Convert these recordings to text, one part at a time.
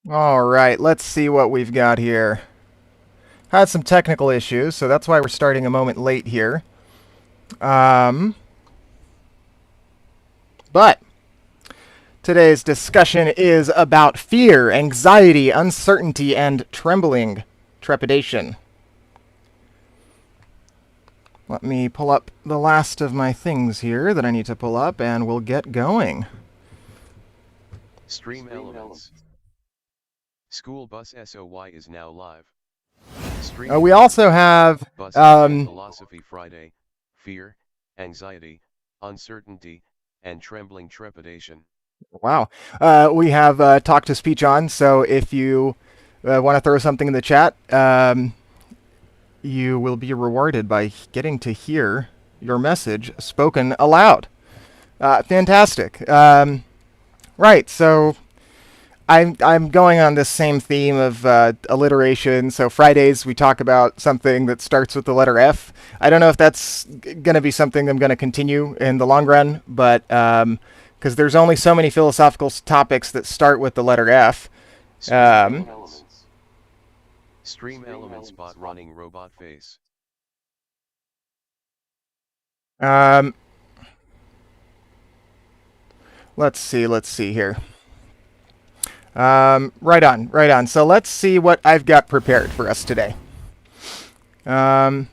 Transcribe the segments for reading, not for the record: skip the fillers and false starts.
All right, let's see what we've got here. Had some technical issues, so that's why we're starting a moment late here. Um, but today's discussion is about fear, anxiety, uncertainty, and trembling, trepidation. Let me pull up the last of my things here that I need to pull up, and we'll get going. Stream elements. School Bus SOY is now live. We Streaming also elements. have Bussin Philosophy Friday. Fear, anxiety, uncertainty, and trembling trepidation. wow. We have talk to speech on, so if you want to throw something in the chat, you will be rewarded by getting to hear your message spoken aloud. Fantastic. Right, so I'm going on this same theme of alliteration. So Fridays we talk about something that starts with the letter F. I don't know if that's going to be something I'm going to continue in the long run, but because there's only so many philosophical topics that start with the letter F. Stream Um, elements. Stream elements bot running robot face. um, let's see here. Right on, right on. So let's see what I've got prepared for us today. Um,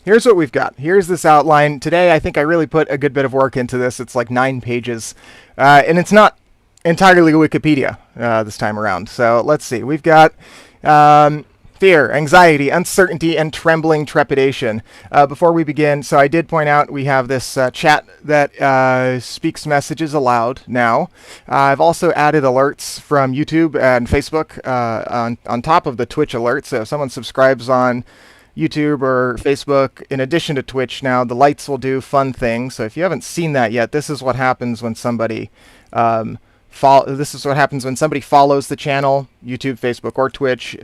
Here's what we've got. Here's this outline. Today, I think I really put a good bit of work into this. It's like 9 pages. And it's not entirely Wikipedia this time around. So let's see. We've got fear, anxiety, uncertainty, and trembling trepidation. Before we begin, so I did point out we have this chat that speaks messages aloud now. I've also added alerts from YouTube and Facebook on top of the Twitch alerts. So if someone subscribes on YouTube or Facebook, in addition to Twitch now, the lights will do fun things. So if you haven't seen that yet, this is what happens when somebody this is what happens when somebody follows the channel, YouTube, Facebook, or Twitch.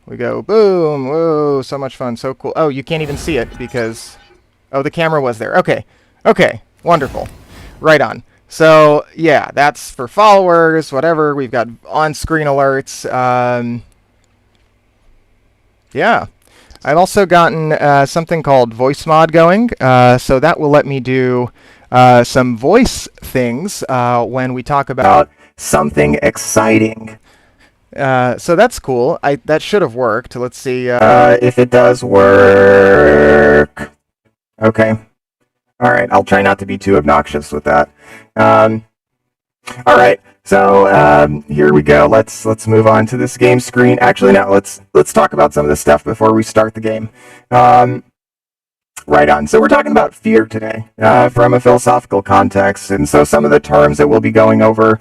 We go boom, whoa, so much fun, so cool. Oh, you can't even see it because the camera was there. Okay, wonderful, right on. So yeah, that's for followers, whatever. We've got on-screen alerts. Yeah. I've also gotten something called voice mod going, so that will let me do some voice things when we talk about something exciting. So that's cool. That should have worked. Let's see if it does work. Okay. All right. I'll try not to be too obnoxious with that. All right. So here we go. Let's move on to this game screen. Actually, no. Let's talk about some of this stuff before we start the game. Right on. So we're talking about fear today from a philosophical context, and so some of the terms that we'll be going over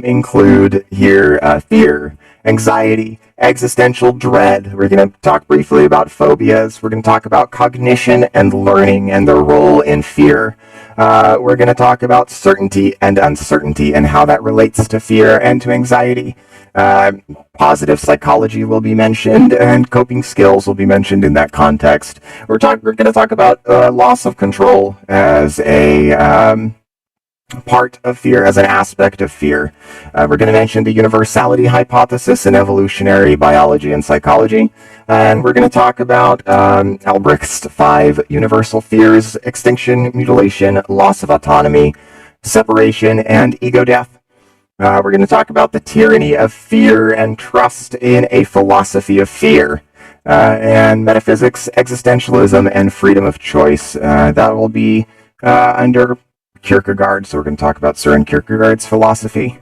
include here fear, anxiety, existential dread. We're going to talk briefly about phobias. We're going to talk about cognition and learning and their role in fear. We're going to talk about certainty and uncertainty and how that relates to fear and to anxiety. Positive psychology will be mentioned, and coping skills will be mentioned in that context. We're going to talk about loss of control as a part of fear, as an aspect of fear. We're going to mention the universality hypothesis in evolutionary biology and psychology. And we're going to talk about Albrecht's 5 universal fears: extinction, mutilation, loss of autonomy, separation, and ego death. We're going to talk about the tyranny of fear and trust in a philosophy of fear. And metaphysics, existentialism, and freedom of choice. That will be under Kierkegaard, so we're going to talk about Søren Kierkegaard's philosophy.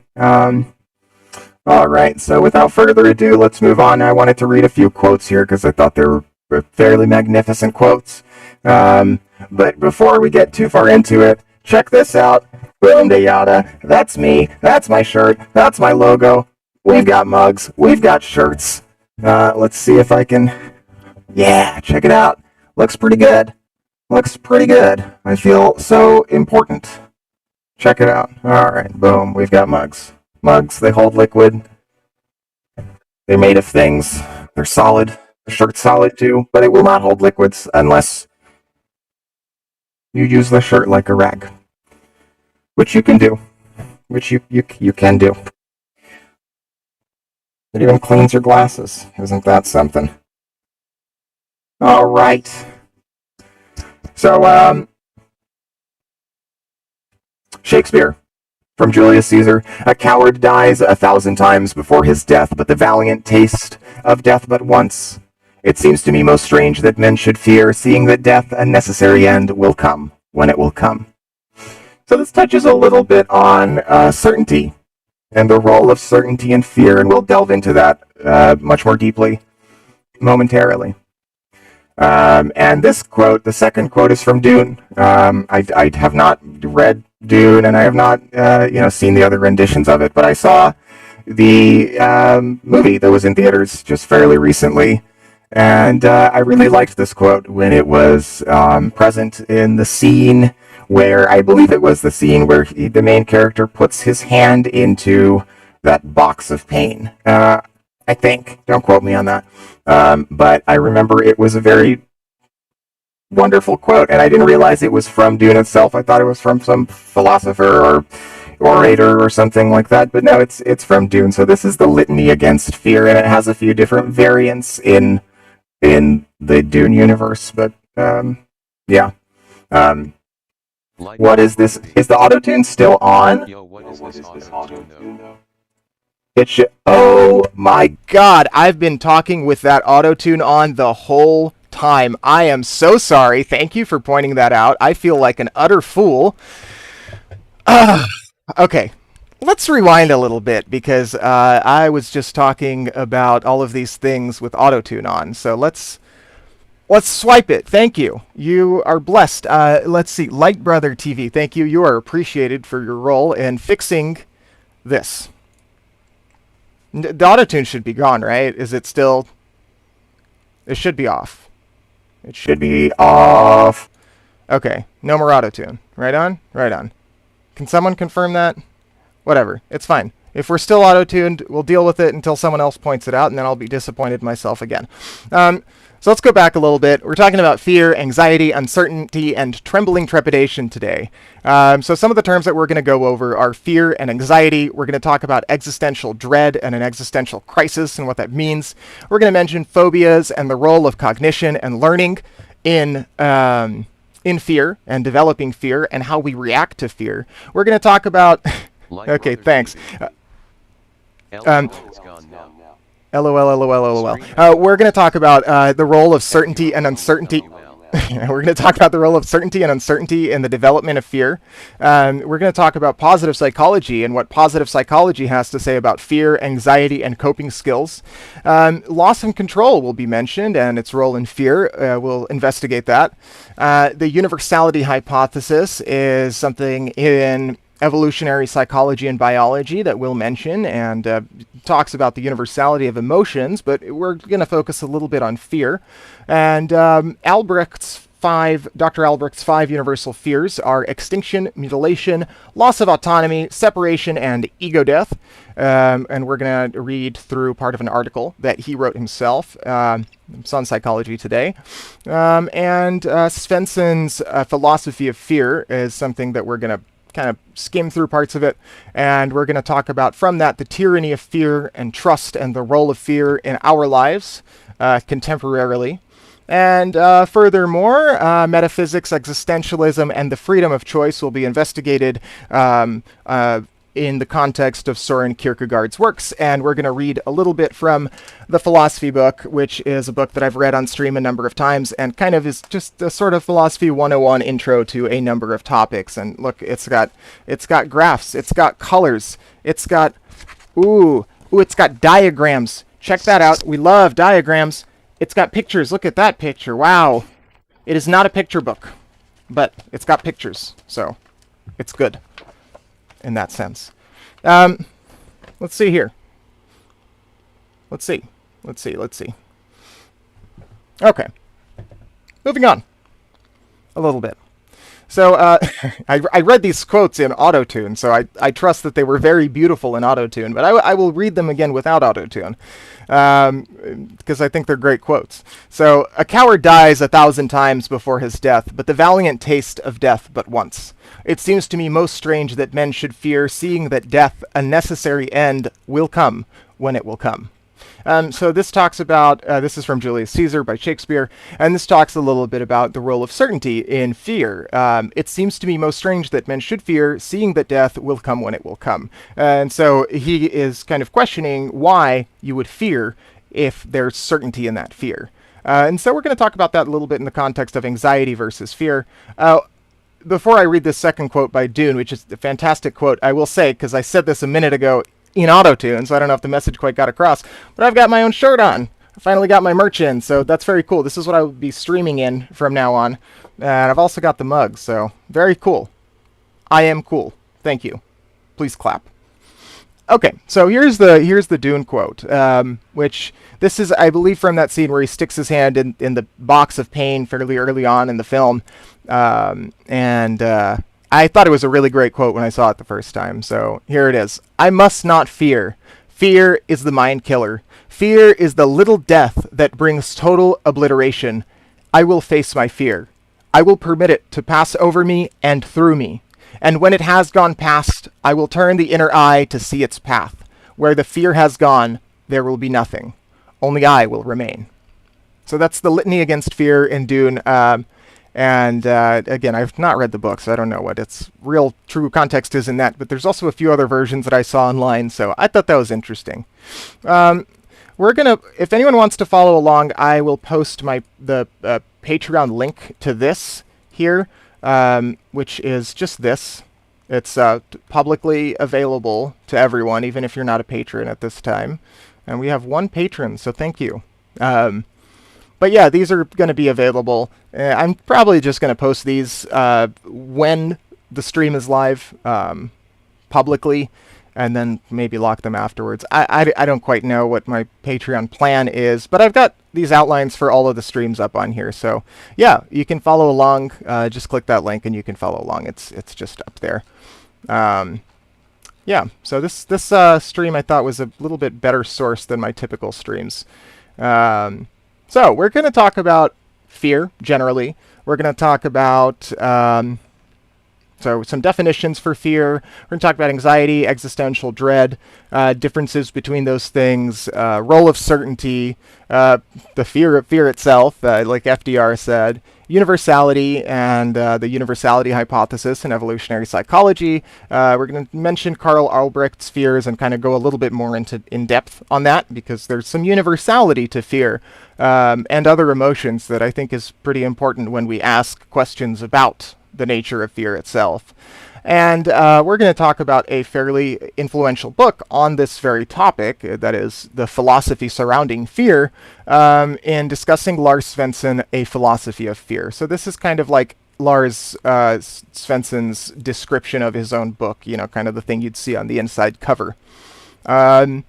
All right, so without further ado, let's move on. I wanted to read a few quotes here because I thought they were fairly magnificent quotes. But before we get too far into it, check this out. Boom de yada. That's me. That's my shirt. That's my logo. We've got mugs. We've got shirts. Let's see if I can... Yeah, check it out. Looks pretty good. Looks pretty good. I feel so important. Check it out. All right, boom. We've got mugs. Mugs, they hold liquid. They're made of things. They're solid. The shirt's solid too, but it will not hold liquids unless you use the shirt like a rag. Which you can do. Which you can do. It even cleans your glasses. Isn't that something? All right. So, Shakespeare. From Julius Caesar, a coward dies 1,000 times before his death, but the valiant taste of death but once. It seems to me most strange that men should fear, seeing that death, a necessary end, will come when it will come. So this touches a little bit on certainty and the role of certainty and fear, and we'll delve into that much more deeply momentarily. And this quote, the second quote, is from Dune. I have not read Dune, and I have not, seen the other renditions of it, but I saw the movie that was in theaters just fairly recently, and I really liked this quote when it was present in the scene where, I believe it was the scene where the main character puts his hand into that box of pain. I think. Don't quote me on that. But I remember it was a very wonderful quote, and I didn't realize it was from Dune itself. I thought it was from some philosopher or orator or something like that, but no, it's from Dune. So this is the litany against fear, and it has a few different variants in the Dune universe. But yeah. What is this? Is the auto-tune still on? Yo, what is this auto-tune though? It should. Oh my God! I've been talking with that auto-tune on the whole time. I am so sorry. Thank you for pointing that out. I feel like an utter fool. Okay, let's rewind a little bit because I was just talking about all of these things with auto-tune on. So let's swipe it. Thank you. You are blessed. Let's see. Light Brother TV. Thank you. You are appreciated for your role in fixing this. The autotune should be gone, right? Is it still... It should be off. It should be off. Okay, no more autotune. Right on? Right on. Can someone confirm that? Whatever, it's fine. If we're still auto-tuned, we'll deal with it until someone else points it out, and then I'll be disappointed myself again. So let's go back a little bit. We're talking about fear, anxiety, uncertainty, and trembling trepidation today. So some of the terms that we're going to go over are fear and anxiety. We're going to talk about existential dread and an existential crisis and what that means. We're going to mention phobias and the role of cognition and learning in fear and developing fear and how we react to fear. We're going to talk about... Okay, thanks. LOL. We're going to talk about the role of certainty and uncertainty. We're going to talk about the role of certainty and uncertainty in the development of fear. We're going to talk about positive psychology and what positive psychology has to say about fear, anxiety, and coping skills. Loss and control will be mentioned and its role in fear. We'll investigate that. The universality hypothesis is something in evolutionary psychology and biology that we'll mention, and talks about the universality of emotions, but we're going to focus a little bit on fear. And Dr. Albrecht's 5 universal fears are extinction, mutilation, loss of autonomy, separation, and ego death. And we're going to read through part of an article that he wrote himself. It's on Psychology Today. And Svensson's Philosophy of Fear is something that we're going to kind of skim through parts of it, and we're going to talk about from that the tyranny of fear and trust and the role of fear in our lives contemporarily. And furthermore, metaphysics, existentialism, and the freedom of choice will be investigated in the context of Soren Kierkegaard's works. And we're going to read a little bit from the philosophy book, which is a book that I've read on stream a number of times and kind of is just a sort of philosophy 101 intro to a number of topics. And look, it's got graphs, it's got colors, it's got it's got diagrams. Check that out. We love diagrams. It's got pictures. Look at that picture. Wow. It is not a picture book, but it's got pictures, so it's good in that sense. Let's see here. Let's see. Okay. Moving on a little bit. So I read these quotes in autotune, so I trust that they were very beautiful in autotune, but I will read them again without autotune, because I think they're great quotes. So, a coward dies 1,000 times before his death, but the valiant taste of death but once. It seems to me most strange that men should fear, seeing that death, a necessary end, will come when it will come. So this talks about, this is from Julius Caesar by Shakespeare, and this talks a little bit about the role of certainty in fear. It seems to me most strange that men should fear, seeing that death will come when it will come. And so he is kind of questioning why you would fear if there's certainty in that fear. And so we're going to talk about that a little bit in the context of anxiety versus fear. Before I read this second quote by Dune, which is a fantastic quote, I will say, because I said this a minute ago in auto-tune, so I don't know if the message quite got across, but I've got my own shirt on. I finally got my merch in, so that's very cool. This is what I will be streaming in from now on. And I've also got the mug, so very cool. I am cool. Thank you. Please clap. Okay, so here's the Dune quote, which this is, I believe, from that scene where he sticks his hand in the box of pain fairly early on in the film, and I thought it was a really great quote when I saw it the first time. So here it is. I must not fear. Fear is the mind killer. Fear is the little death that brings total obliteration. I will face my fear. I will permit it to pass over me and through me. And when it has gone past, I will turn the inner eye to see its path. Where the fear has gone, there will be nothing. Only I will remain. So that's the litany against fear in Dune. Again, I've not read the book, so I don't know what its real true context is in that. But there's also a few other versions that I saw online, so I thought that was interesting. If anyone wants to follow along, I will post the Patreon link to this here. Which is just this. It's publicly available to everyone, even if you're not a patron at this time. And we have one patron, so thank you. But yeah, these are going to be available. I'm probably just going to post these when the stream is live publicly, and then maybe lock them afterwards. I don't quite know what my Patreon plan is, but I've got these outlines for all of the streams up on here. So yeah, you can follow along. Just click that link and you can follow along. It's just up there. Yeah, so this stream I thought was a little bit better sourced than my typical streams. So we're going to talk about fear generally. We're going to talk about so some definitions for fear. We're going to talk about anxiety, existential dread, differences between those things, role of certainty, the fear of fear itself, like FDR said, universality and the universality hypothesis in evolutionary psychology. We're going to mention Karl Albrecht's fears and kind of go a little bit more in depth on that, because there's some universality to fear and other emotions that I think is pretty important when we ask questions about the nature of fear itself. And we're going to talk about a fairly influential book on this very topic, that is the philosophy surrounding fear, in discussing Lars Svensson, A Philosophy of Fear. So this is kind of like Lars Svensson's description of his own book, kind of the thing you'd see on the inside cover. And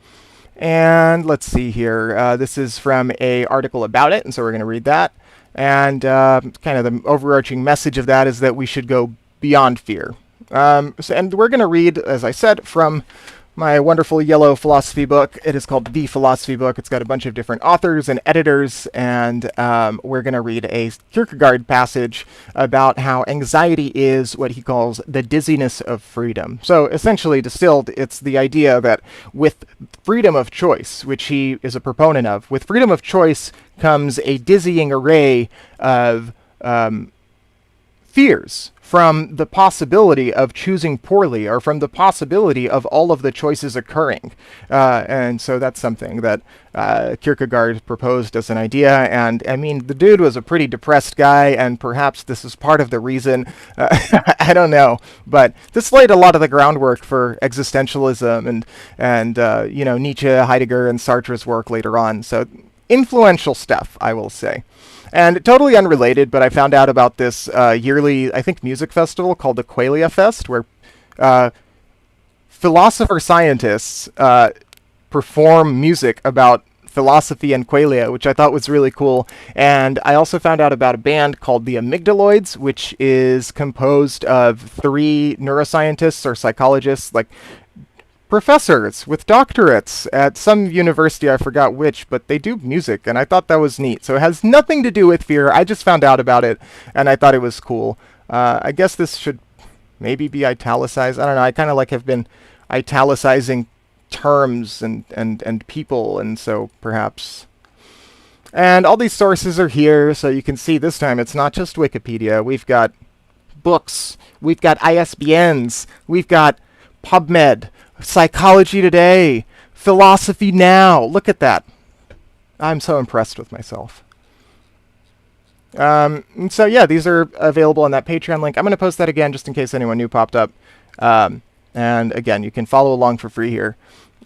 let's see here. This is from an article about it, and so we're going to read that. And kind of the overarching message of that is that we should go beyond fear. And we're going to read, as I said, from my wonderful yellow philosophy book. It is called The Philosophy Book. It's got a bunch of different authors and editors, and we're going to read a Kierkegaard passage about how anxiety is what he calls the dizziness of freedom. So essentially distilled, it's the idea that with freedom of choice, which he is a proponent of, with freedom of choice comes a dizzying array of fears from the possibility of choosing poorly, or from the possibility of all of the choices occurring. And so that's something that Kierkegaard proposed as an idea. And I mean, the dude was a pretty depressed guy, and perhaps this is part of the reason. I don't know. But this laid a lot of the groundwork for existentialism and Nietzsche, Heidegger, and Sartre's work later on. So influential stuff, I will say. And totally unrelated, but I found out about this yearly, I think, music festival called the Qualia Fest, where philosopher-scientists perform music about philosophy and qualia, which I thought was really cool. And I also found out about a band called the Amygdaloids, which is composed of 3 neuroscientists or psychologists, like professors with doctorates at some university, I forgot which, but they do music, and I thought that was neat. So it has nothing to do with fear. I just found out about it, and I thought it was cool. I guess this should maybe be italicized. I don't know. I kind of have been italicizing terms and people, and so perhaps. And all these sources are here, so you can see this time it's not just Wikipedia. We've got books, we've got ISBNs, we've got PubMed, Psychology Today, Philosophy Now. Look at that. I'm so impressed with myself. And so yeah, these are available on that Patreon link. I'm going to post that again just in case anyone new popped up. And again, you can follow along for free here.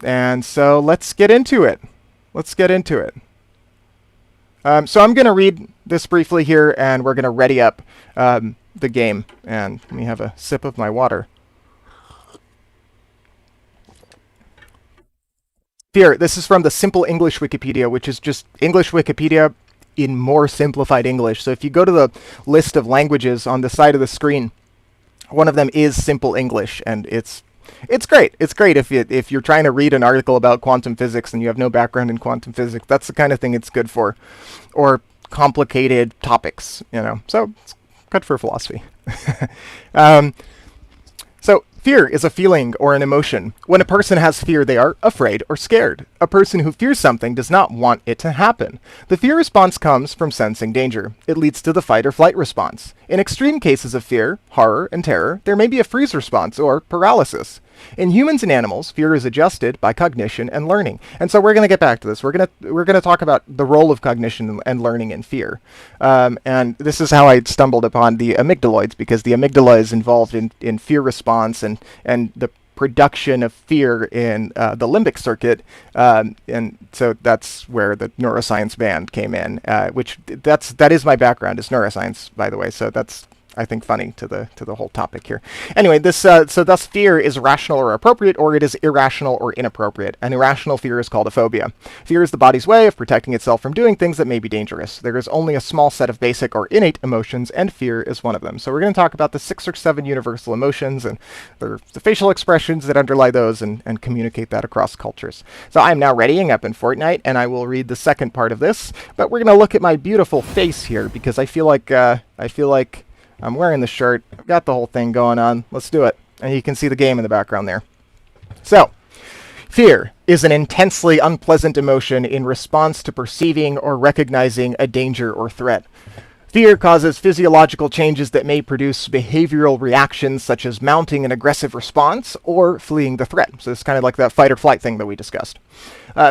And so let's get into it. Let's get into it. So I'm going to read this briefly here, and we're going to ready up the game. And let me have a sip of my water. Fear. This is from the Simple English Wikipedia, which is just English Wikipedia in more simplified English. So if you go to the list of languages on the side of the screen, one of them is Simple English, and it's great. It's great if you're trying to read an article about quantum physics and you have no background in quantum physics. That's the kind of thing it's good for, or complicated topics, you know. So it's good for philosophy. So fear is a feeling or an emotion. When a person has fear, they are afraid or scared. A person who fears something does not want it to happen. The fear response comes from sensing danger. It leads to the fight or flight response. In extreme cases of fear, horror, and terror, there may be a freeze response or paralysis. In humans and animals, fear is adjusted by cognition and learning. And so we're going to get back to this. We're going to talk about the role of cognition and learning in fear. And this is how I stumbled upon the amygdaloids, because the amygdala is involved in fear response and the production of fear in the limbic circuit. And so that's where the neuroscience band came in, which that is my background, is neuroscience, by the way. So that's, I think, funny to the whole topic here. Anyway, this so thus fear is rational or appropriate, or it is irrational or inappropriate. An irrational fear is called a phobia. Fear is the body's way of protecting itself from doing things that may be dangerous. There is only a small set of basic or innate emotions, and fear is one of them. So we're going to talk about the 6 or 7 universal emotions and the facial expressions that underlie those, and communicate that across cultures. So I'm now readying up in Fortnite, and I will read the second part of this. But we're going to look at my beautiful face here, because I feel like I'm wearing the shirt. I've got the whole thing going on. Let's do it. And you can see the game in the background there. So, fear is an intensely unpleasant emotion in response to perceiving or recognizing a danger or threat. Fear causes physiological changes that may produce behavioral reactions such as mounting an aggressive response or fleeing the threat. So it's kind of like that fight or flight thing that we discussed.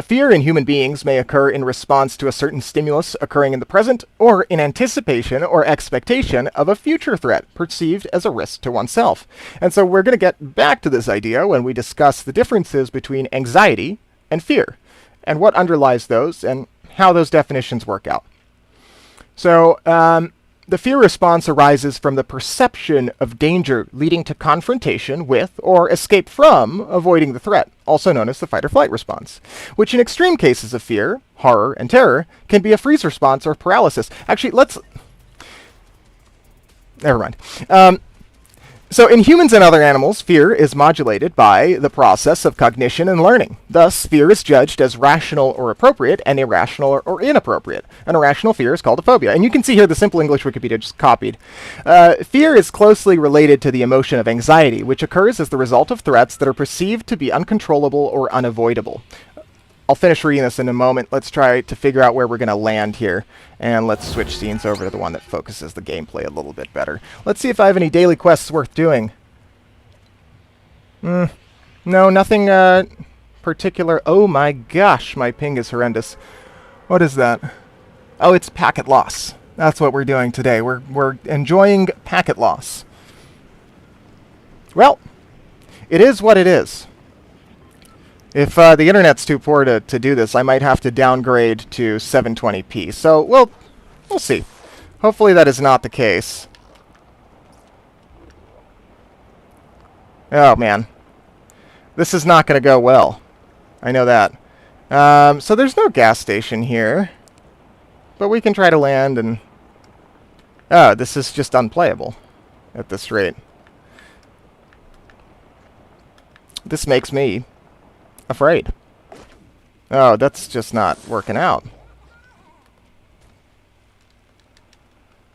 Fear in human beings may occur in response to a certain stimulus occurring in the present, or in anticipation or expectation of a future threat perceived as a risk to oneself. And so we're going to get back to this idea when we discuss the differences between anxiety and fear, and what underlies those, and how those definitions work out. So, the fear response arises from the perception of danger leading to confrontation with or escape from avoiding the threat, also known as the fight or flight response, which in extreme cases of fear, horror, and terror can be a freeze response or paralysis. Actually, never mind. So in humans and other animals, fear is modulated by the process of cognition and learning. Thus, fear is judged as rational or appropriate, and irrational or inappropriate. An irrational fear is called a phobia. And you can see here the Simple English Wikipedia just copied. Fear is closely related to the emotion of anxiety, which occurs as the result of threats that are perceived to be uncontrollable or unavoidable. I'll finish reading this in a moment. Let's try to figure out where we're going to land here. And let's switch scenes over to the one that focuses the gameplay a little bit better. Let's see if I have any daily quests worth doing. No, nothing particular. Oh my gosh, my ping is horrendous. What is that? Oh, it's packet loss. That's what we're doing today. We're enjoying packet loss. Well, it is what it is. If the internet's too poor to do this, I might have to downgrade to 720p. So, we'll see. Hopefully that is not the case. Oh, man. This is not going to go well. I know that. So there's no gas station here. But we can try to land and... Oh, this is just unplayable at this rate. This makes me afraid. Oh, that's just not working out.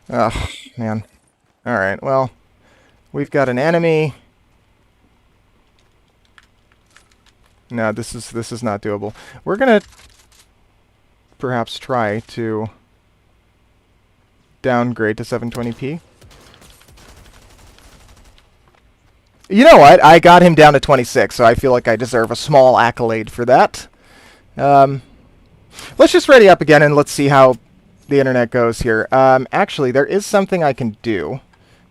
Oh, man. Alright, well, we've got an enemy. No, this is not doable. We're gonna perhaps try to downgrade to 720p. You know what? I got him down to 26, so I feel like I deserve a small accolade for that. Let's just ready up again and let's see how the internet goes here. Actually, there is something I can do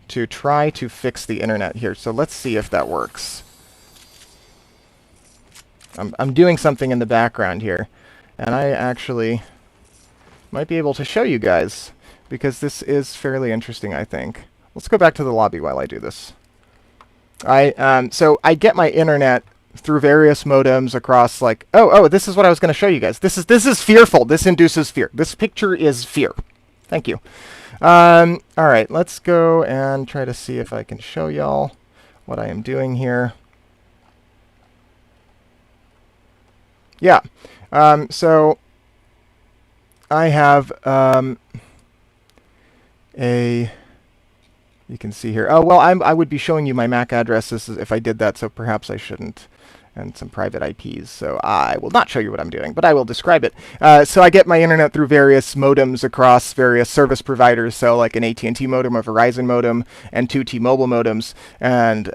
to try to fix the internet here, so let's see if that works. I'm doing something in the background here, and I actually might be able to show you guys, because this is fairly interesting, I think. Let's go back to the lobby while I do this. So I get my internet through various modems across, like, oh, this is what I was going to show you guys. This is fearful. This induces fear. This picture is fear. Thank you. All right, let's go and try to see if I can show y'all what I am doing here. Yeah. So I have you can see here. Oh, well, I would be showing you my MAC addresses if I did that, so perhaps I shouldn't. And some private IPs, so I will not show you what I'm doing, but I will describe it. So I get my internet through various modems across various service providers, so like an AT&T modem, a Verizon modem, and two T-Mobile modems. And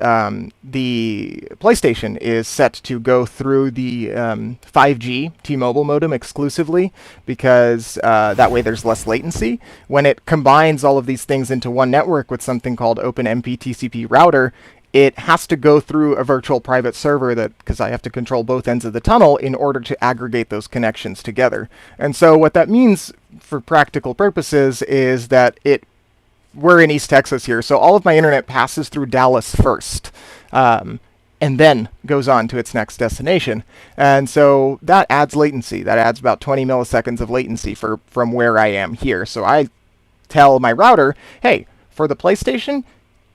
the PlayStation is set to go through the 5G T-Mobile modem exclusively, because that way there's less latency. When it combines all of these things into one network with something called OpenMP TCP router, it has to go through a virtual private server because I have to control both ends of the tunnel in order to aggregate those connections together. And so what that means for practical purposes is that we're in East Texas here, so all of my internet passes through Dallas first, and then goes on to its next destination. And so that adds latency. That adds about 20 milliseconds of latency from where I am here. So I tell my router, hey, for the PlayStation,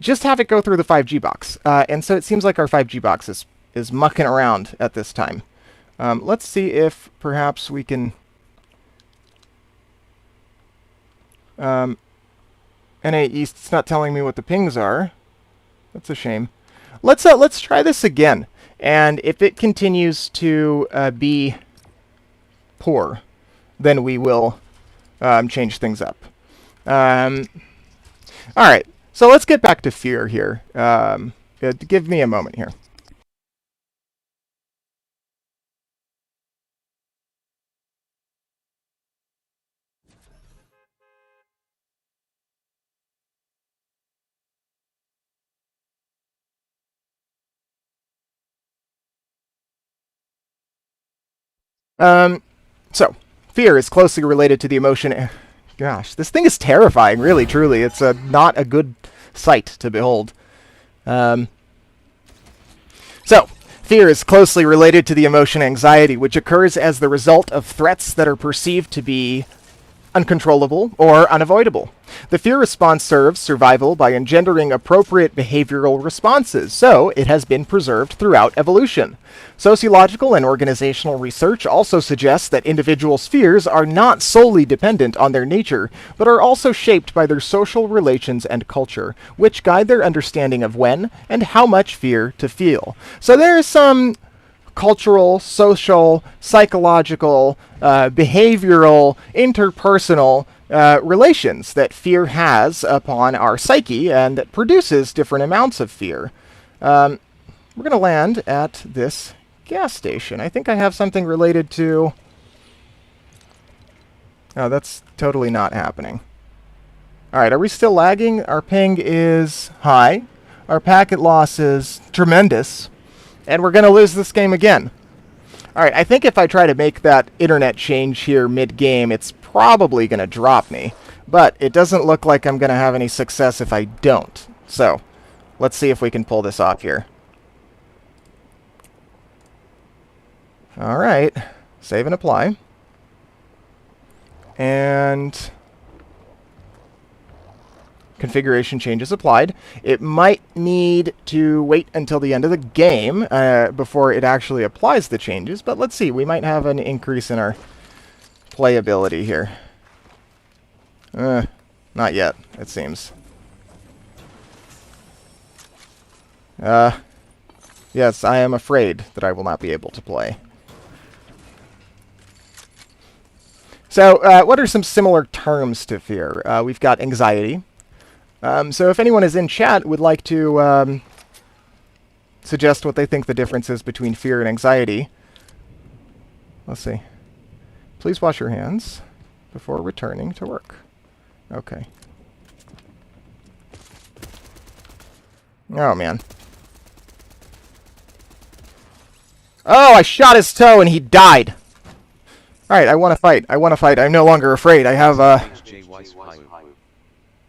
just have it go through the 5G box. And so it seems like our 5G box is mucking around at this time. Let's see if perhaps we can... NA East's not telling me what the pings are. That's a shame. Let's try this again. And if it continues to be poor, then we will change things up. All right. So let's get back to fear here. Give me a moment here. So fear is closely related to the emotion. Gosh, this thing is terrifying, really, truly. It's not a good sight to behold. So, fear is closely related to the emotion anxiety, which occurs as the result of threats that are perceived to be uncontrollable or unavoidable. The fear response serves survival by engendering appropriate behavioral responses, so it has been preserved throughout evolution. Sociological and organizational research also suggests that individuals' fears are not solely dependent on their nature, but are also shaped by their social relations and culture, which guide their understanding of when and how much fear to feel. So there is some cultural, social, psychological, behavioral, interpersonal relations that fear has upon our psyche, and that produces different amounts of fear. We're going to land at this gas station. I think I have something related to... Oh, that's totally not happening. Alright, are we still lagging? Our ping is high. Our packet loss is tremendous. And we're going to lose this game again. Alright, I think if I try to make that internet change here mid-game, it's probably going to drop me. But it doesn't look like I'm going to have any success if I don't. So, let's see if we can pull this off here. Alright, save and apply. And... configuration changes applied. It might need to wait until the end of the game before it actually applies the changes, but let's see. We might have an increase in our playability here. Not yet, it seems. Yes, I am afraid that I will not be able to play. So, what are some similar terms to fear? We've got anxiety. So if anyone is in chat would like to suggest what they think the difference is between fear and anxiety. Let's see. Please wash your hands before returning to work. Okay. Oh, man. Oh, I shot his toe and he died. Alright, I want to fight. I want to fight. I'm no longer afraid. I have,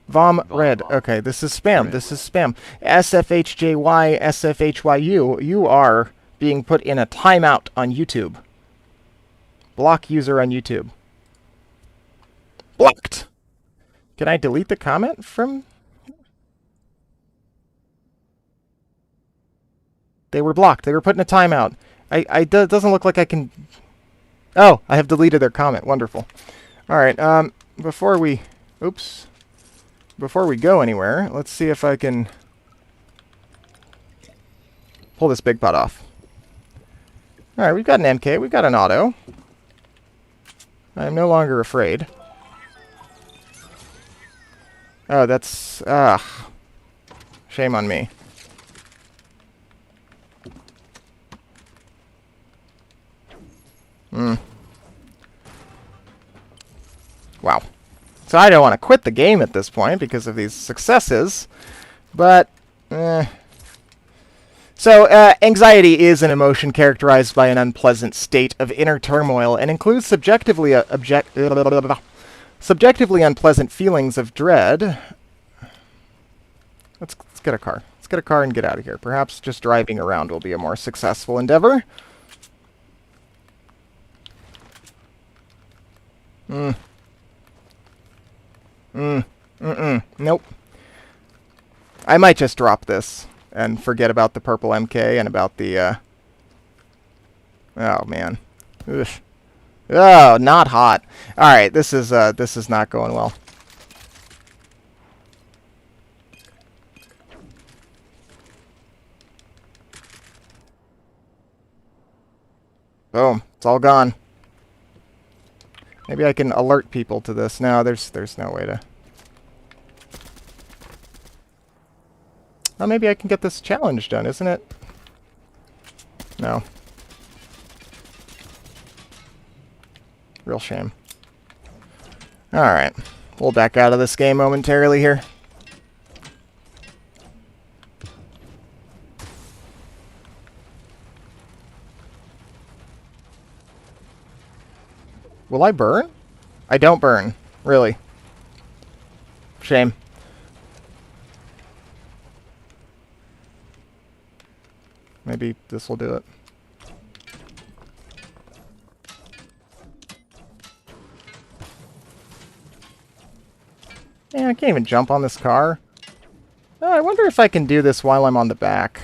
Vom Red. Okay, this is spam. This is spam. SFHJY, SFHYU. You are being put in a timeout on YouTube. Block user on YouTube. Blocked! Can I delete the comment from... They were blocked. They were put in a timeout. It doesn't look like I can... Oh, I have deleted their comment. Wonderful. Alright, before we... Oops. Before we go anywhere, let's see if I can pull this big pot off. Alright, we've got an MK. We've got an auto. I'm no longer afraid. Oh, that's... shame on me. Wow. So I don't want to quit the game at this point because of these successes, but... So, anxiety is an emotion characterized by an unpleasant state of inner turmoil and includes subjectively unpleasant feelings of dread. Let's get a car. Let's get a car and get out of here. Perhaps just driving around will be a more successful endeavor. Nope. I might just drop this and forget about the purple MK and about the, Oh, man. Ugh. Oh, not hot. Alright, this is not going well. Boom. It's all gone. Maybe I can alert people to this. No, there's no way to... Oh, maybe I can get this challenge done, isn't it? No. Real shame. Alright. We'll back out of this game momentarily here. Will I burn? I don't burn. Really. Shame. Maybe this will do it. Man, I can't even jump on this car. Oh, I wonder if I can do this while I'm on the back.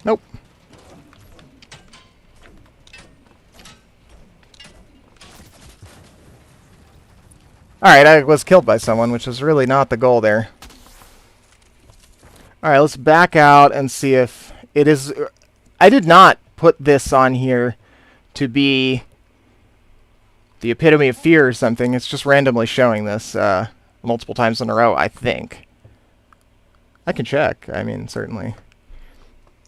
Nope. Alright, I was killed by someone, which was really not the goal there. Alright, let's back out and see if it is... I did not put this on here to be the epitome of fear or something. It's just randomly showing this multiple times in a row, I think. I can check. I mean, certainly.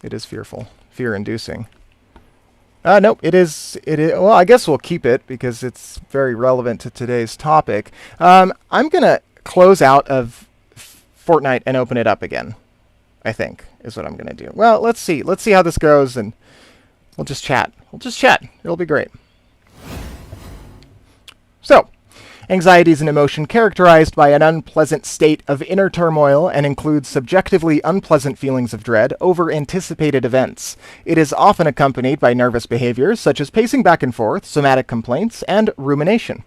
It is fearful. Fear-inducing. Nope, it is... Well, I guess we'll keep it because it's very relevant to today's topic. I'm going to close out of Fortnite and open it up again. I think, is what I'm going to do. Well, let's see. Let's see how this goes, and we'll just chat. We'll just chat. It'll be great. So, anxiety is an emotion characterized by an unpleasant state of inner turmoil and includes subjectively unpleasant feelings of dread over anticipated events. It is often accompanied by nervous behaviors such as pacing back and forth, somatic complaints, and rumination.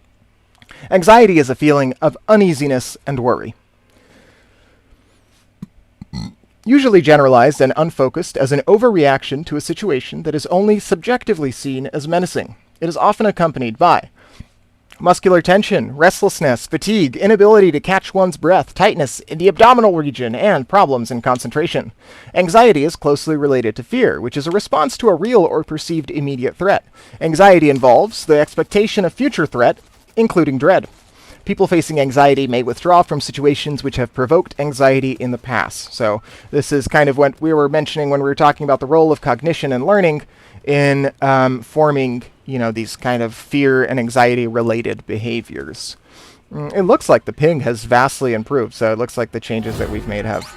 Anxiety is a feeling of uneasiness and worry. Usually generalized and unfocused as an overreaction to a situation that is only subjectively seen as menacing. It is often accompanied by Muscular tension, restlessness, fatigue, inability to catch one's breath, tightness in the abdominal region, and problems in concentration. Anxiety is closely related to fear, which is a response to a real or perceived immediate threat. Anxiety involves the expectation of future threat, including dread. People facing anxiety may withdraw from situations which have provoked anxiety in the past. So this is kind of what we were mentioning when we were talking about the role of cognition and learning in forming, these kind of fear and anxiety related behaviors. It looks like the ping has vastly improved, so it looks like the changes that we've made have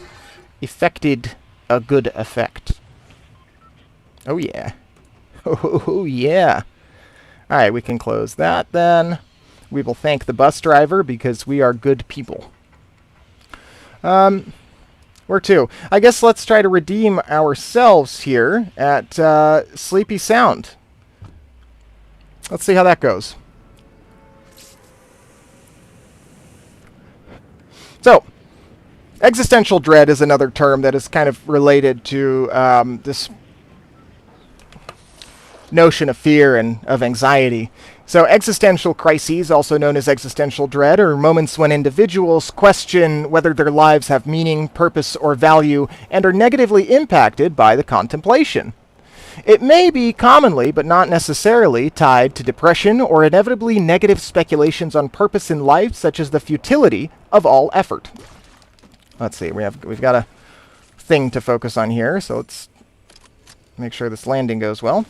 effected a good effect. Oh yeah. Oh yeah. Alright, we can close that then. We will thank the bus driver because we are good people. Where to? I guess let's try to redeem ourselves here at Sleepy Sound. Let's see how that goes. So, existential dread is another term that is kind of related to this notion of fear and of anxiety. So existential crises, also known as existential dread, are moments when individuals question whether their lives have meaning, purpose, or value, and are negatively impacted by the contemplation. It may be commonly, but not necessarily, tied to depression or inevitably negative speculations on purpose in life, such as the futility of all effort. Let's see, we've got a thing to focus on here, so let's make sure this landing goes well.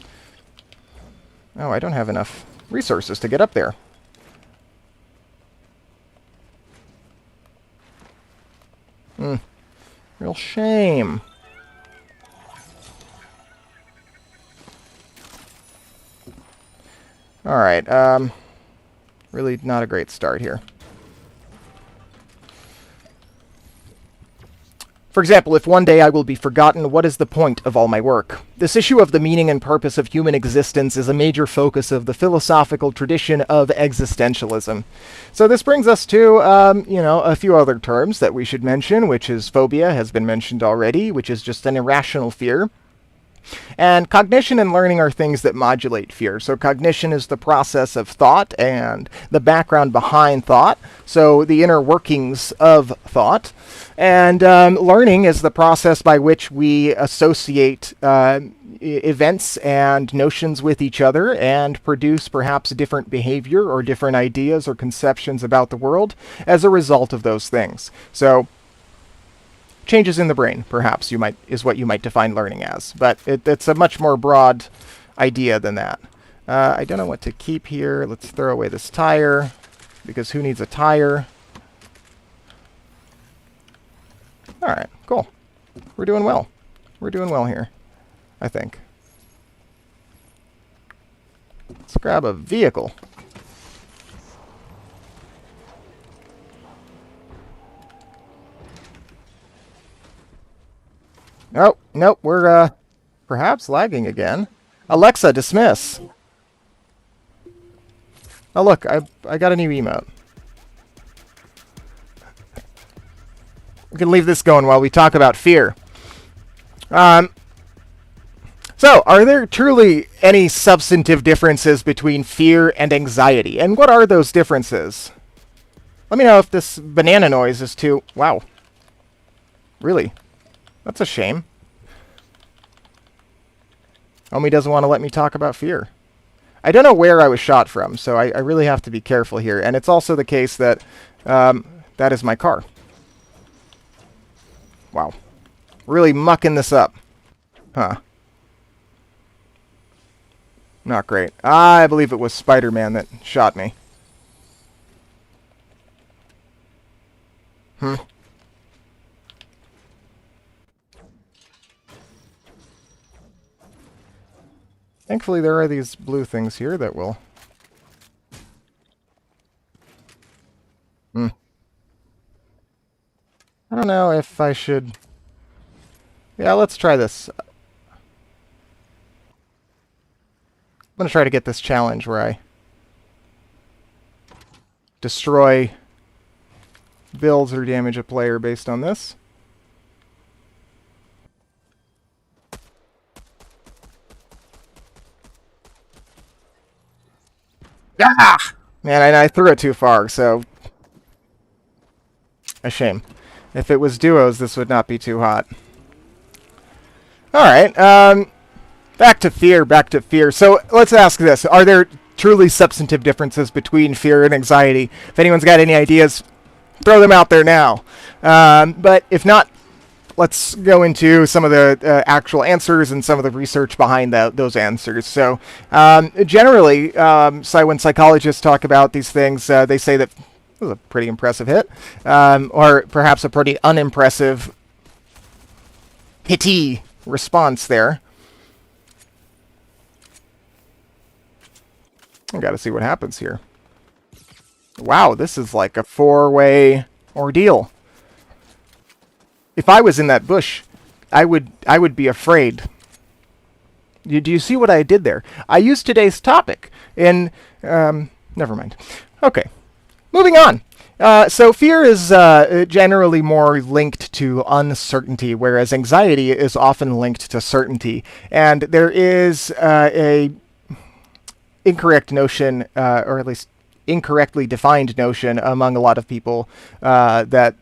Oh, I don't have enough resources to get up there. Real shame. Alright, really not a great start here. For example, if one day I will be forgotten, what is the point of all my work? This issue of the meaning and purpose of human existence is a major focus of the philosophical tradition of existentialism. So this brings us to, a few other terms that we should mention, which is phobia, has been mentioned already, which is just an irrational fear. And cognition and learning are things that modulate fear. So cognition is the process of thought and the background behind thought, so the inner workings of thought. And learning is the process by which we associate events and notions with each other and produce perhaps different behavior or different ideas or conceptions about the world as a result of those things. So changes in the brain, perhaps, is what you might define learning as. But it's a much more broad idea than that. I don't know what to keep here. Let's throw away this tire, because who needs a tire? Alright, cool. We're doing well. We're doing well here, I think. Let's grab a vehicle. Oh, nope, we're, perhaps lagging again. Alexa, dismiss. Oh, look, I got a new emote. We can leave this going while we talk about fear. So, are there truly any substantive differences between fear and anxiety? And what are those differences? Let me know if this banana noise is too... Wow. Really? That's a shame. Omi doesn't want to let me talk about fear. I don't know where I was shot from, so I really have to be careful here. And it's also the case that that is my car. Wow. Really mucking this up. Huh. Not great. I believe it was Spider-Man that shot me. Thankfully, there are these blue things here that will... I don't know if I should... Yeah, let's try this. I'm going to try to get this challenge where I destroy builds or damage a player based on this. Ah! Man, I threw it too far, so... A shame. If it was duos, this would not be too hot. Alright, back to fear. So, let's ask this. Are there truly substantive differences between fear and anxiety? If anyone's got any ideas, throw them out there now. But if not, let's go into some of the actual answers and some of the research behind those answers. So, generally, when psychologists talk about these things, they say that it was a pretty impressive hit, or perhaps a pretty unimpressive hitty response there. I gotta see what happens here. Wow, this is like a 4-way ordeal. If I was in that bush, I would be afraid. Do you see what I did there? I used today's topic in... never mind. Okay, moving on. So fear is generally more linked to uncertainty, whereas anxiety is often linked to certainty. And there is a incorrect notion, or at least incorrectly defined notion among a lot of people that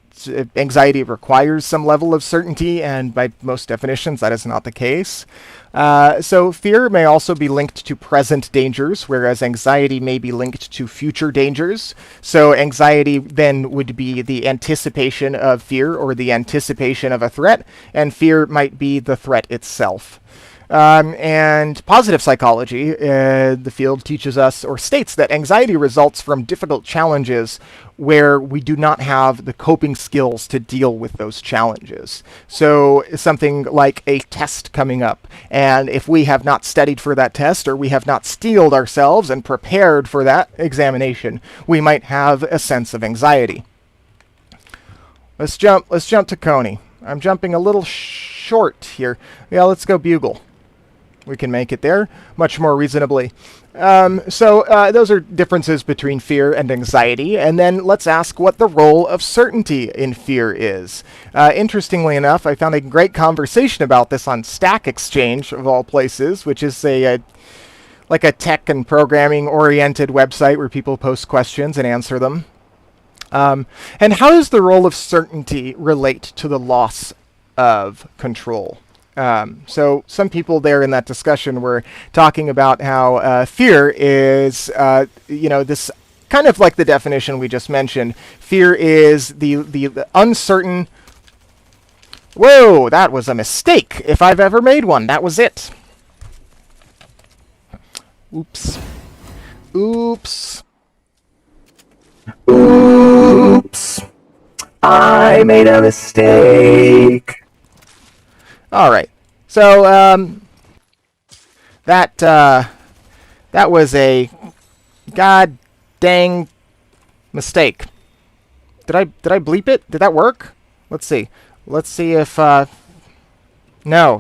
anxiety requires some level of certainty, and by most definitions that is not the case. So fear may also be linked to present dangers, whereas anxiety may be linked to future dangers. So anxiety then would be the anticipation of fear or the anticipation of a threat, and fear might be the threat itself. And positive psychology, the field teaches us or states that anxiety results from difficult challenges where we do not have the coping skills to deal with those challenges. So something like a test coming up, and if we have not studied for that test, or we have not steeled ourselves and prepared for that examination, we might have a sense of anxiety. Let's jump to Coney. I'm jumping a little short here. Yeah, let's go Bugle. We can make it there much more reasonably. So those are differences between fear and anxiety. And then let's ask what the role of certainty in fear is. Interestingly enough, I found a great conversation about this on Stack Exchange, of all places, which is like a tech and programming oriented website where people post questions and answer them. And how does the role of certainty relate to the loss of control? So some people there in that discussion were talking about how fear is, this kind of like the definition we just mentioned. Fear is the uncertain... Whoa, that was a mistake. If I've ever made one, that was it. Oops. Oops. Oops. I made a mistake. All right. So that was a god dang mistake. Did I bleep it? Did that work? Let's see. Let's see if no,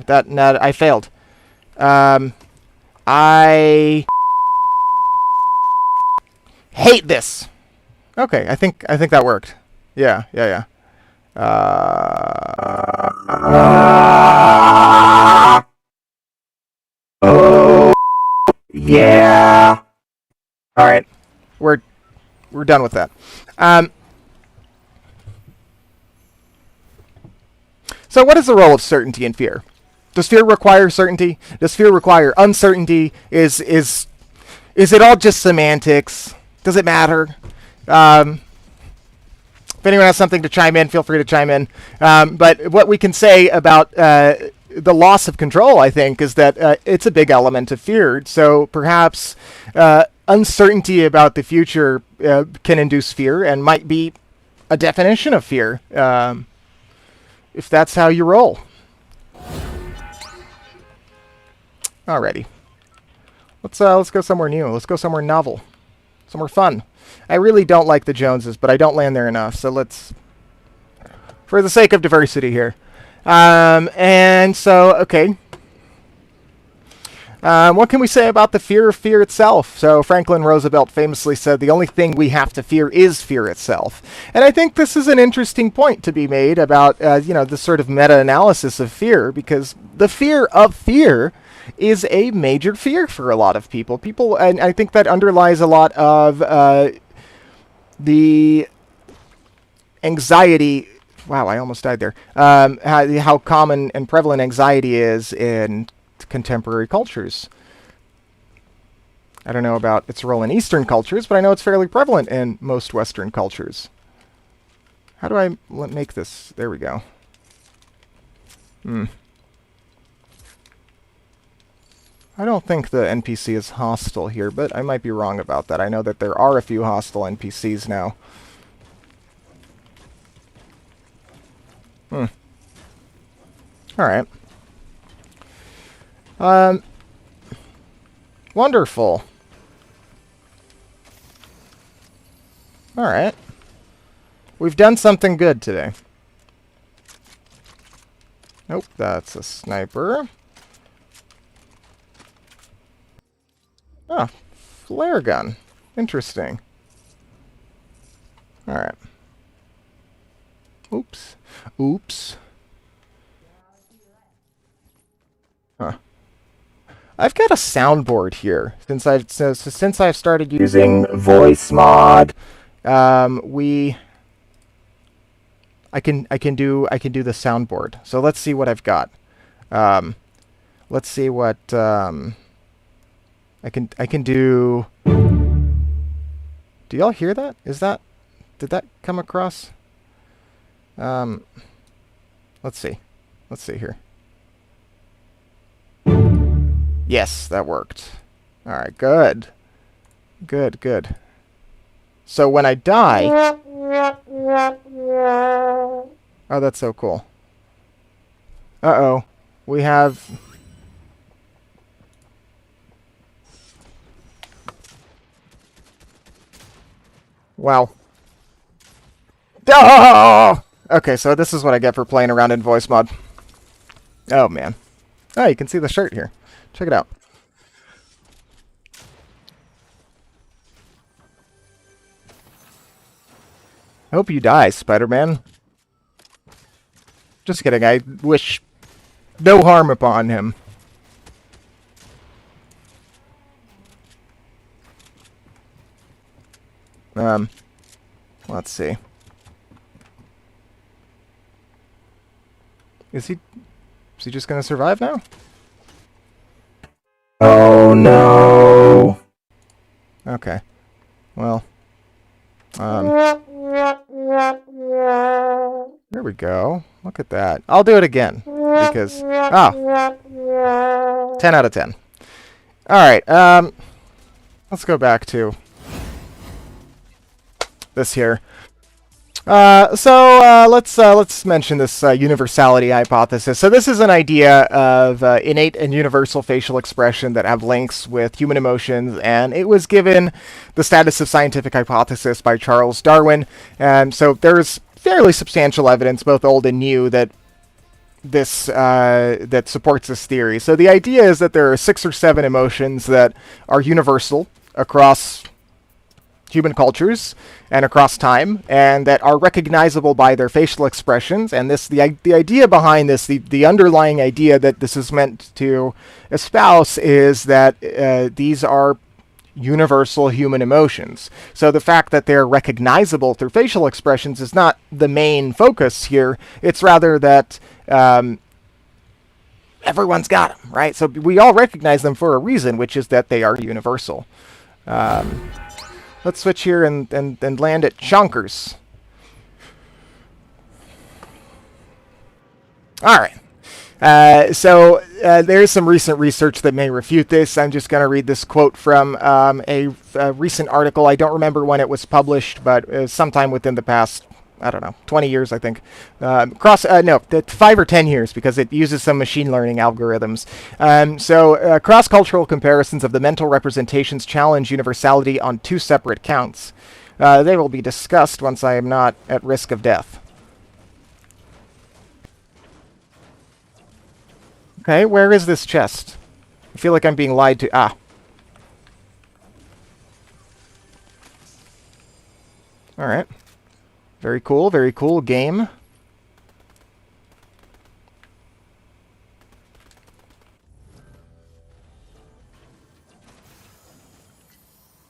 I failed. I hate this. Okay, I think that worked. Yeah. Oh, yeah. All right, we're done with that. So what is the role of certainty in fear? Does fear require certainty? Does fear require uncertainty? Is it all just semantics? Does it matter? If anyone has something to chime in, feel free to chime in. But what we can say about the loss of control, I think, is that it's a big element of fear. So perhaps uncertainty about the future can induce fear and might be a definition of fear, if that's how you roll. Alrighty. Let's go somewhere new. Let's go somewhere novel. Somewhere fun. I really don't like the Joneses, but I don't land there enough, so let's... For the sake of diversity here. And so, okay. What can we say about the fear of fear itself? So Franklin Roosevelt famously said, the only thing we have to fear is fear itself. And I think this is an interesting point to be made about, this sort of meta-analysis of fear, because the fear of fear is a major fear for a lot of people. And I think that underlies a lot of the anxiety. Wow, I almost died there. How common and prevalent anxiety is in contemporary cultures. I don't know about its role in Eastern cultures, but I know it's fairly prevalent in most Western cultures. How do I make this? There we go. I don't think the NPC is hostile here, but I might be wrong about that. I know that there are a few hostile NPCs now. Alright. Wonderful. Alright. We've done something good today. Nope, that's a sniper. Ah, flare gun. Interesting. Alright. Oops. Oops. Huh. I've got a soundboard here since I've started using voice mod. I can do the soundboard. So let's see what I've got. Let's see what I can do. Do y'all hear that? Did that come across? Let's see. Let's see here. Yes, that worked. All right, good. Good, good. So when I die... Oh, that's so cool. Uh-oh. We have... Wow. Oh! Okay, so this is what I get for playing around in voice mod. Oh, man. Oh, you can see the shirt here. Check it out. Hope you die, Spider-Man. Just kidding, I wish no harm upon him. Let's see. Is he just gonna survive now? Oh no. Okay. Well. There we go. Look at that. I'll do it again. Because... 10 out of 10. Alright, let's go back to this here. Let's mention this universality hypothesis. So this is an idea of innate and universal facial expression that have links with human emotions, and it was given the status of scientific hypothesis by Charles Darwin. And so there's fairly substantial evidence, both old and new, that that supports this theory. So the idea is that there are 6 or 7 emotions that are universal across human cultures and across time, and that are recognizable by their facial expressions. And the idea behind this, the underlying idea that this is meant to espouse, is that these are universal human emotions. So the fact that they're recognizable through facial expressions is not the main focus here. It's rather that everyone's got them, right? So we all recognize them for a reason, which is that they are universal. Let's switch here and land at Chonkers. All right. So there's some recent research that may refute this. I'm just going to read this quote from a recent article. I don't remember when it was published, but sometime within the past, I don't know, 20 years, I think. 5 or 10 years, because it uses some machine learning algorithms. Cross-cultural comparisons of the mental representations challenge universality on 2 separate counts. They will be discussed once I am not at risk of death. Okay, where is this chest? I feel like I'm being lied to. Ah. Alright. Very cool game.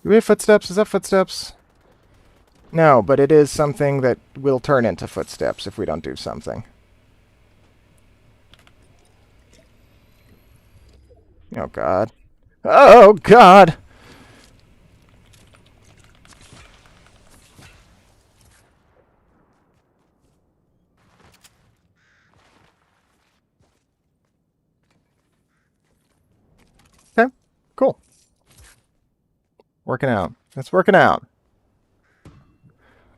Do we have footsteps? Is that footsteps? No, but it is something that will turn into footsteps if we don't do something. Oh, God. Oh, God! Okay, cool. Working out. It's working out.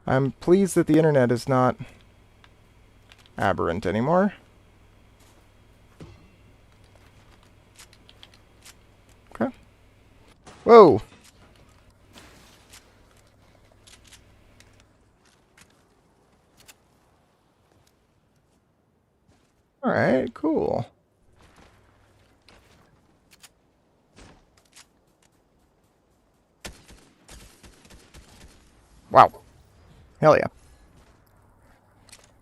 I'm pleased that the internet is not aberrant anymore. Okay. Whoa! Alright, cool. Wow. Hell yeah.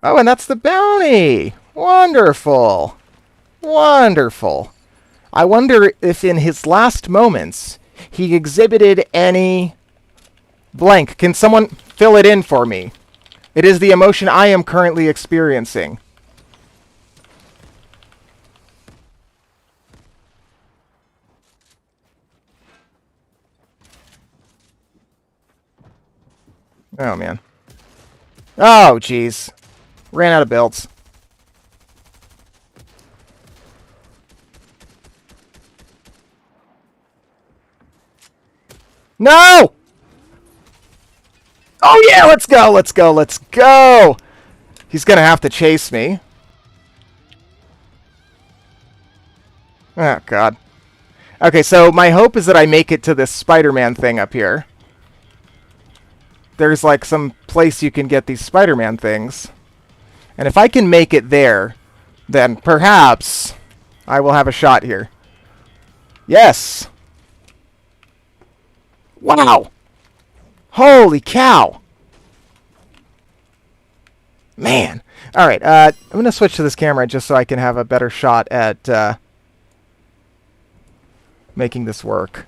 Oh, and that's the bounty! Wonderful! Wonderful. I wonder if in his last moments he exhibited any blank. Can someone fill it in for me? It is the emotion I am currently experiencing. Oh, man. Oh, jeez. Ran out of builds. No! Oh, yeah, let's go, let's go, let's go! He's gonna have to chase me. Oh, God. Okay, so my hope is that I make it to this Spider-Man thing up here. There's, like, some place you can get these Spider-Man things. And if I can make it there, then perhaps I will have a shot here. Yes! Wow! Holy cow! Man. Alright, I'm going to switch to this camera just so I can have a better shot at making this work.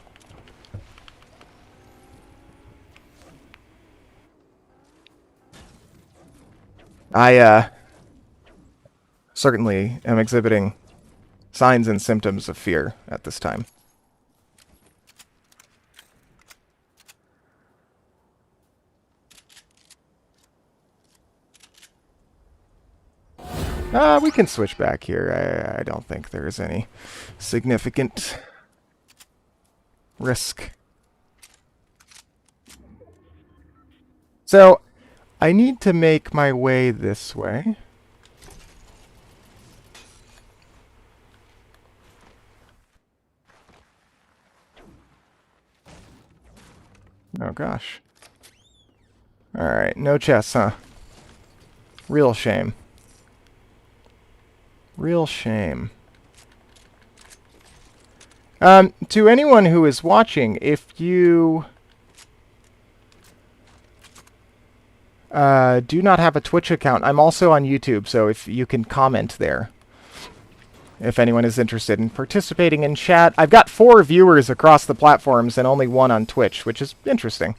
I certainly am exhibiting signs and symptoms of fear at this time. We can switch back here. I don't think there's any significant risk. So, I need to make my way this way. Oh, gosh. Alright, no chests, huh? Real shame. Real shame. To anyone who is watching, if you do not have a Twitch account, I'm also on YouTube, so if you can comment there. If anyone is interested in participating in chat. I've got 4 viewers across the platforms and only 1 on Twitch, which is interesting.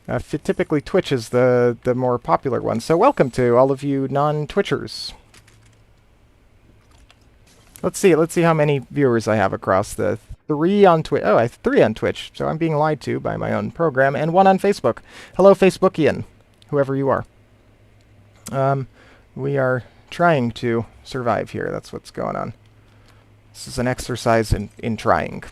Typically Twitch is the more popular one, so welcome to all of you non-Twitchers. Let's see how many viewers I have across the 3 on Twitch. Oh, I have 3 on Twitch, so I'm being lied to by my own program, and 1 on Facebook. Hello, Facebookian, whoever you are. We are trying to survive here. That's what's going on. This is an exercise in trying.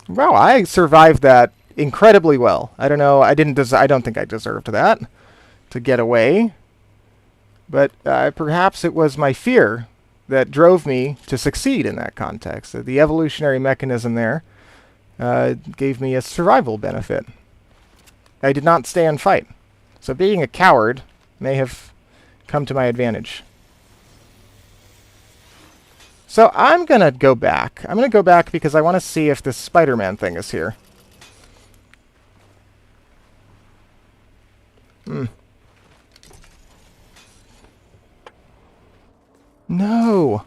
Wow, I survived that incredibly well. I don't know. I don't think I deserved that to get away. But perhaps it was my fear that drove me to succeed in that context. The evolutionary mechanism there gave me a survival benefit. I did not stay and fight. So being a coward may have come to my advantage. So I'm going to go back. I'm going to go back because I want to see if this Spider-Man thing is here. No!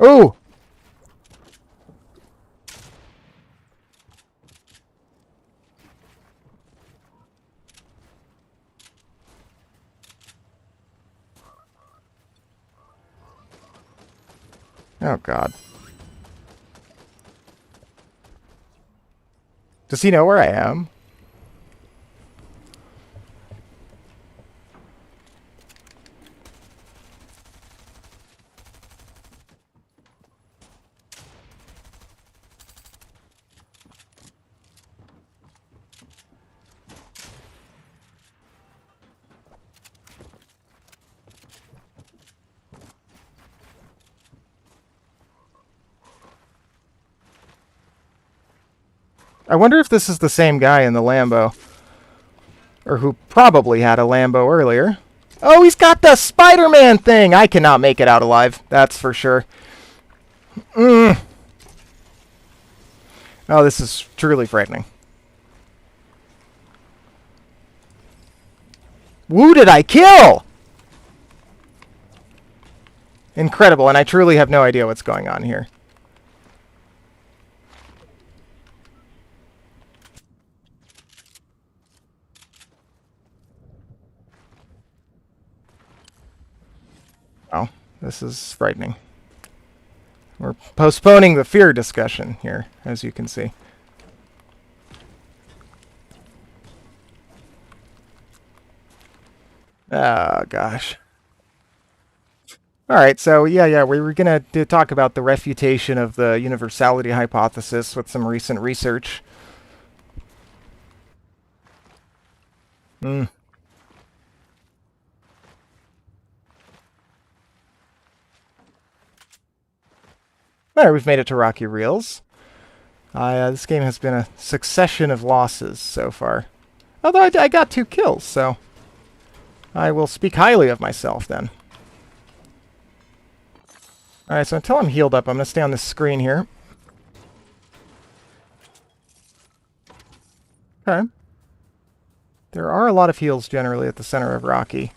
Ooh! Oh, God. Does he know where I am? I wonder if this is the same guy in the Lambo. Or who probably had a Lambo earlier. Oh, he's got the Spider-Man thing! I cannot make it out alive. That's for sure. Oh, this is truly frightening. Who did I kill? Incredible, and I truly have no idea what's going on here. Oh, this is frightening. We're postponing the fear discussion here, as you can see. Oh, gosh. Alright, so yeah, we were gonna talk about the refutation of the universality hypothesis with some recent research. Alright, we've made it to Rocky Reels. This game has been a succession of losses so far. Although I got 2 kills, so I will speak highly of myself then. Alright, so until I'm healed up, I'm going to stay on this screen here. Okay. There are a lot of heals generally at the center of Rocky.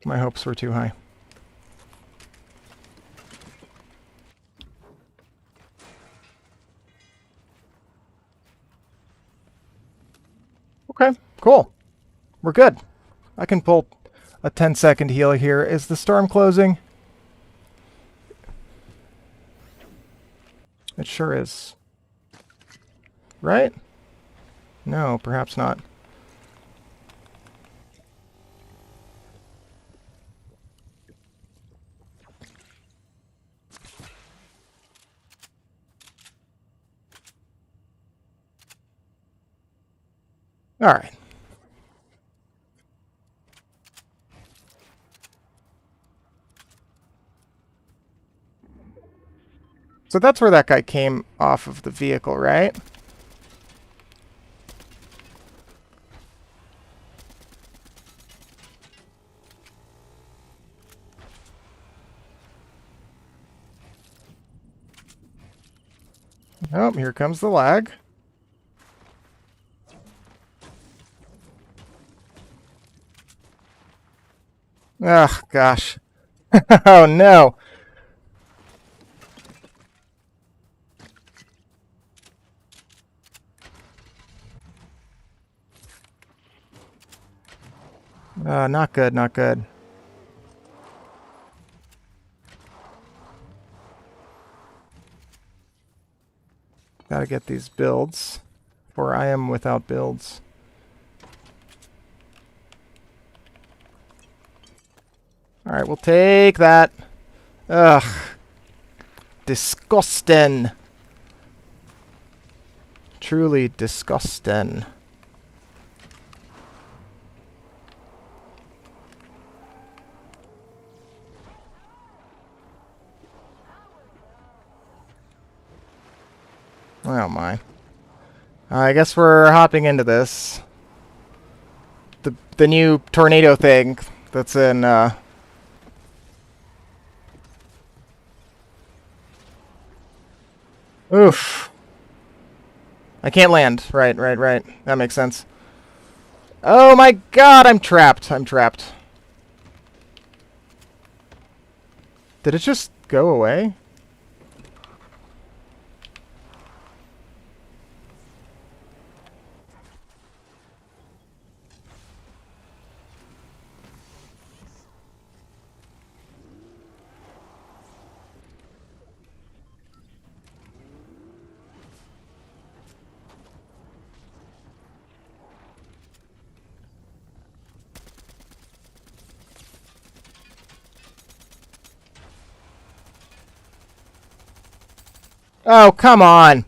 My hopes were too high. Okay, cool. We're good. I can pull a 10-second heal here. Is the storm closing? It sure is. Right? No, perhaps not. All right. So that's where that guy came off of the vehicle, right? Oh, here comes the lag. Oh, gosh. Oh, no. Not good, not good. Gotta get these builds, for I am without builds. Alright, we'll take that. Ugh. Disgusting. Truly disgusting. Oh my. I guess we're hopping into this. The new tornado thing that's in Oof. I can't land. Right. That makes sense. Oh my god, I'm trapped. I'm trapped. Did it just go away? Oh, come on!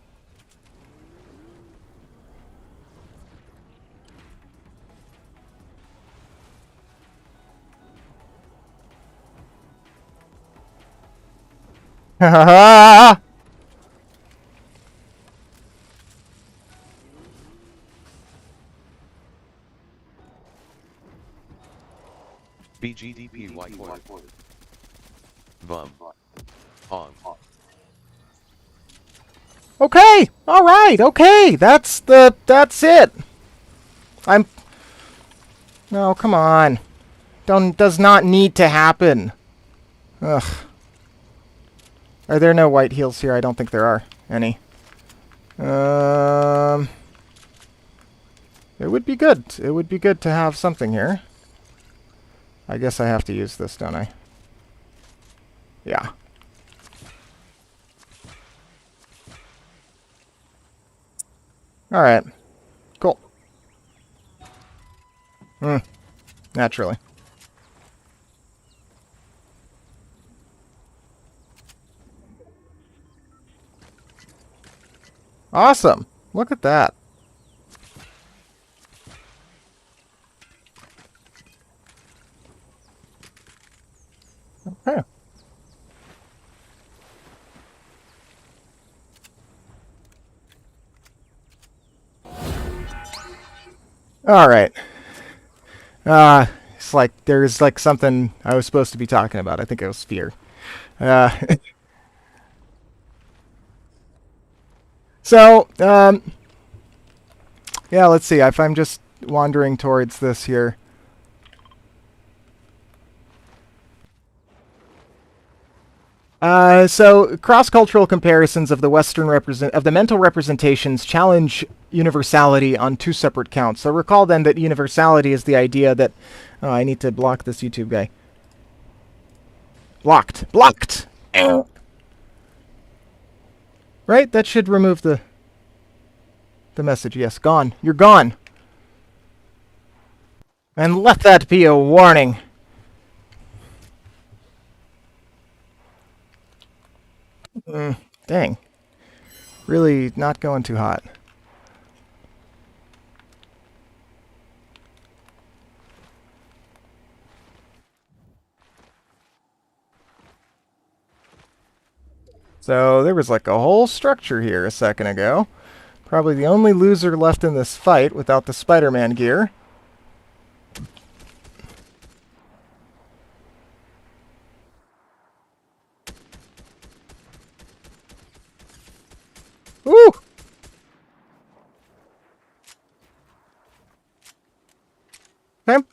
Ha BGDP whiteboard. Bum. On. Okay! Alright, okay! That's it! I'm... No, come on. Does not need to happen. Ugh. Are there no white heals here? I don't think there are any. It would be good. It would be good to have something here. I guess I have to use this, don't I? Yeah. Alright. Cool. Naturally. Awesome! Look at that. Okay. Alright. It's like there's like something I was supposed to be talking about. I think it was fear. Uh, so, yeah, let's see. If I'm just wandering towards this here. So cross-cultural comparisons of the of the mental representations challenge universality on two separate counts. So recall then that universality is the idea that I need to block this YouTube guy. Blocked. Blocked. Right? That should remove the message. Yes, gone. You're gone. And let that be a warning. Dang. Really not going too hot. So there was like a whole structure here a second ago. Probably the only loser left in this fight without the Spider-Man gear. Ooh! Okay.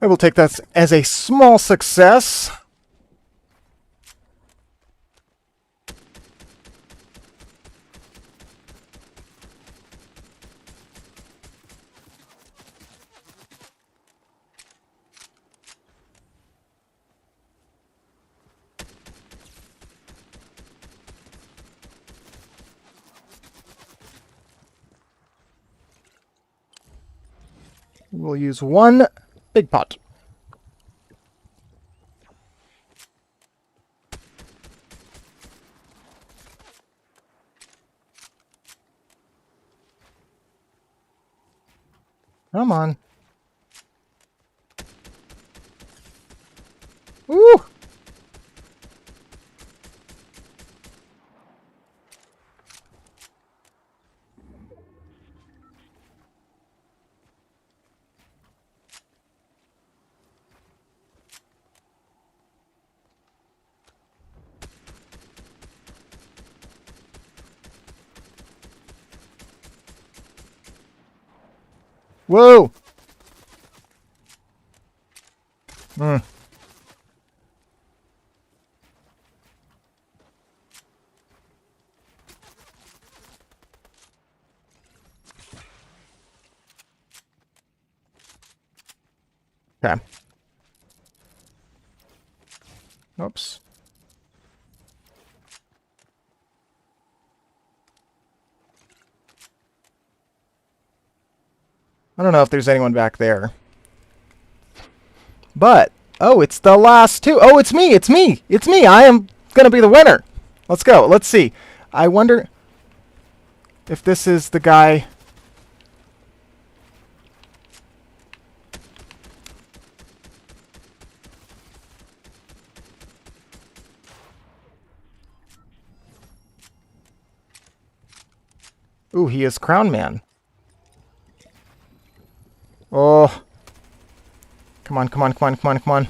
I will take that as a small success. We'll use one big pot. Come on. Ooh! Whoa! Okay. Oops. I don't know if there's anyone back there. But, oh, it's the last two. Oh, it's me. It's me. It's me. I am going to be the winner. Let's go. Let's see. I wonder if this is the guy. Ooh, he is Crown Man. Oh. Come on, come on, come on, come on, come on.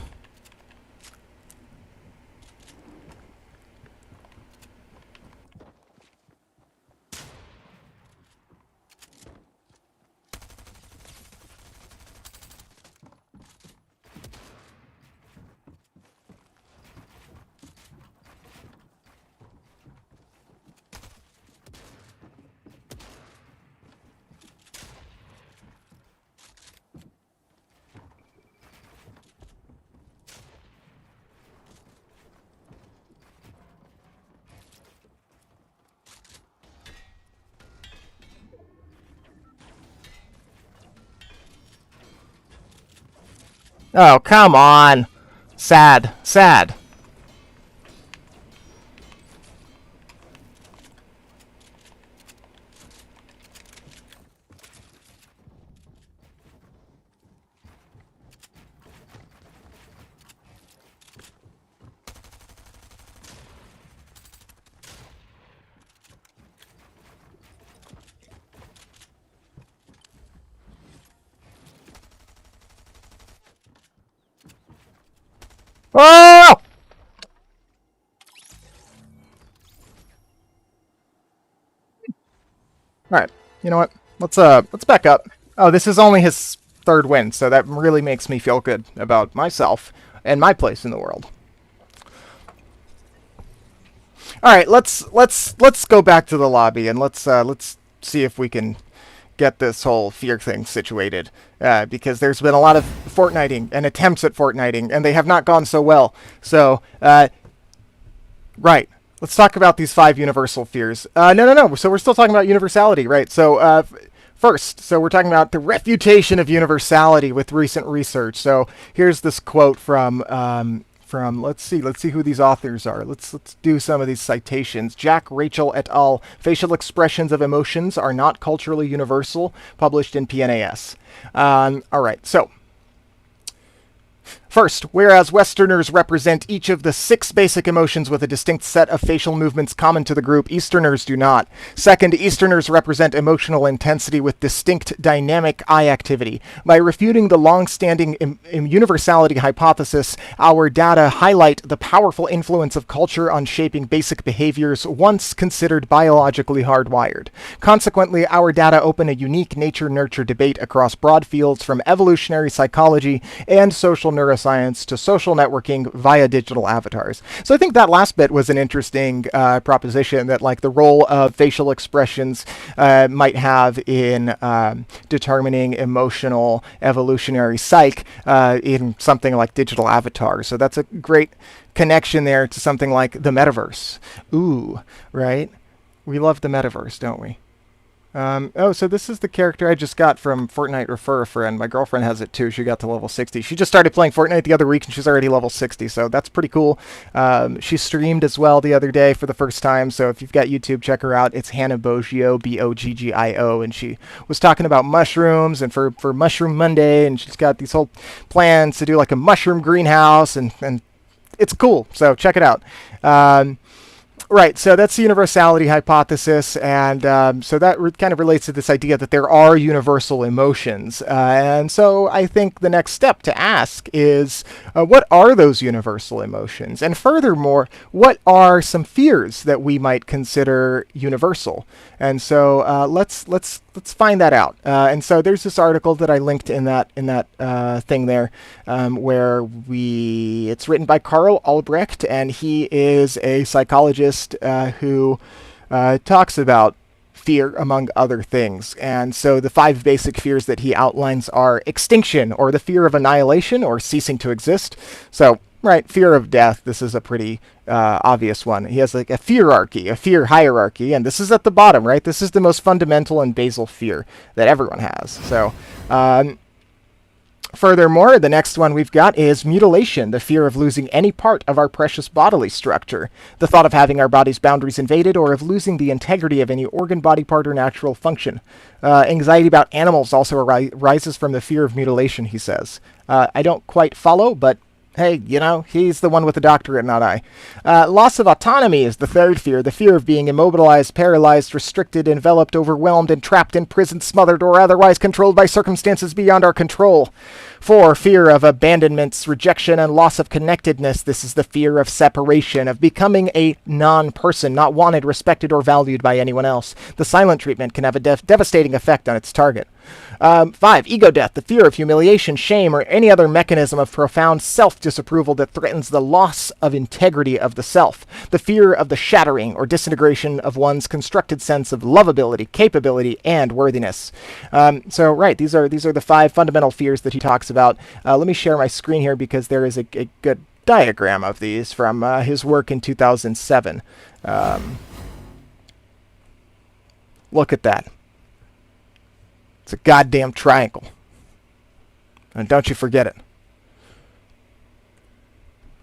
Oh, come on. Sad. Sad. Oh! Alright. You know what? Let's back up. Oh, this is only his third win, so that really makes me feel good about myself and my place in the world. All right, let's go back to the lobby and let's see if we can get this whole fear thing situated. Because there's been a lot of Fortniting and attempts at Fortniting, and they have not gone so well. So, right. Let's talk about these 5 universal fears. No. So we're still talking about universality, right? So, first, so we're talking about the refutation of universality with recent research. So here's this quote from let's see who these authors are. Let's do some of these citations. Jack Rachel et al. Facial expressions of emotions are not culturally universal, published in PNAS. All right, so first, whereas Westerners represent each of the 6 basic emotions with a distinct set of facial movements common to the group, Easterners do not. Second, Easterners represent emotional intensity with distinct dynamic eye activity. By refuting the long-standing universality hypothesis, our data highlight the powerful influence of culture on shaping basic behaviors once considered biologically hardwired. Consequently, our data open a unique nature-nurture debate across broad fields from evolutionary psychology and social neuroscience to social networking via digital avatars. So I think that last bit was an interesting proposition, that like the role of facial expressions might have in determining emotional evolutionary psych in something like digital avatars. So that's a great connection there to something like the metaverse. Ooh, right? We love the metaverse, don't we? Oh, so this is the character I just got from Fortnite Refer a Friend. My girlfriend has it too. She got to level 60. She just started playing Fortnite the other week and she's already level 60, so that's pretty cool. She streamed as well the other day for the first time, so if you've got YouTube, check her out. It's Hannah Boggio, Boggio, and she was talking about mushrooms and for Mushroom Monday, and she's got these whole plans to do like a mushroom greenhouse, and it's cool, so check it out. Right, so that's the universality hypothesis, and so that kind of relates to this idea that there are universal emotions. And so I think the next step to ask is, what are those universal emotions? And furthermore, what are some fears that we might consider universal? And so let's find that out. And so there's this article that I linked in that thing there, where it's written by Karl Albrecht, and he is a psychologist who talks about fear, among other things. And so the 5 basic fears that he outlines are extinction, or the fear of annihilation, or ceasing to exist. So, right, fear of death. This is a pretty obvious one. He has like a feararchy, a fear hierarchy, and this is at the bottom, right? This is the most fundamental and basal fear that everyone has. So, furthermore, the next one we've got is mutilation, the fear of losing any part of our precious bodily structure, the thought of having our body's boundaries invaded, or of losing the integrity of any organ, body part, or natural function. Anxiety about animals also arises from the fear of mutilation, he says. I don't quite follow, but hey, you know, he's the one with the doctorate, not I. Loss of autonomy is the third fear, the fear of being immobilized, paralyzed, restricted, enveloped, overwhelmed, entrapped, imprisoned, smothered, or otherwise controlled by circumstances beyond our control. 4, fear of abandonments, rejection, and loss of connectedness. This is the fear of separation, of becoming a non-person, not wanted, respected, or valued by anyone else. The silent treatment can have a devastating effect on its target. 5, ego death, the fear of humiliation, shame, or any other mechanism of profound self-disapproval that threatens the loss of integrity of the self. The fear of the shattering or disintegration of one's constructed sense of lovability, capability, and worthiness. So, right, these are the 5 fundamental fears that he talks about. Let me share my screen here because there is a good diagram of these from his work in 2007. Look at that. It's a goddamn triangle. And don't you forget it.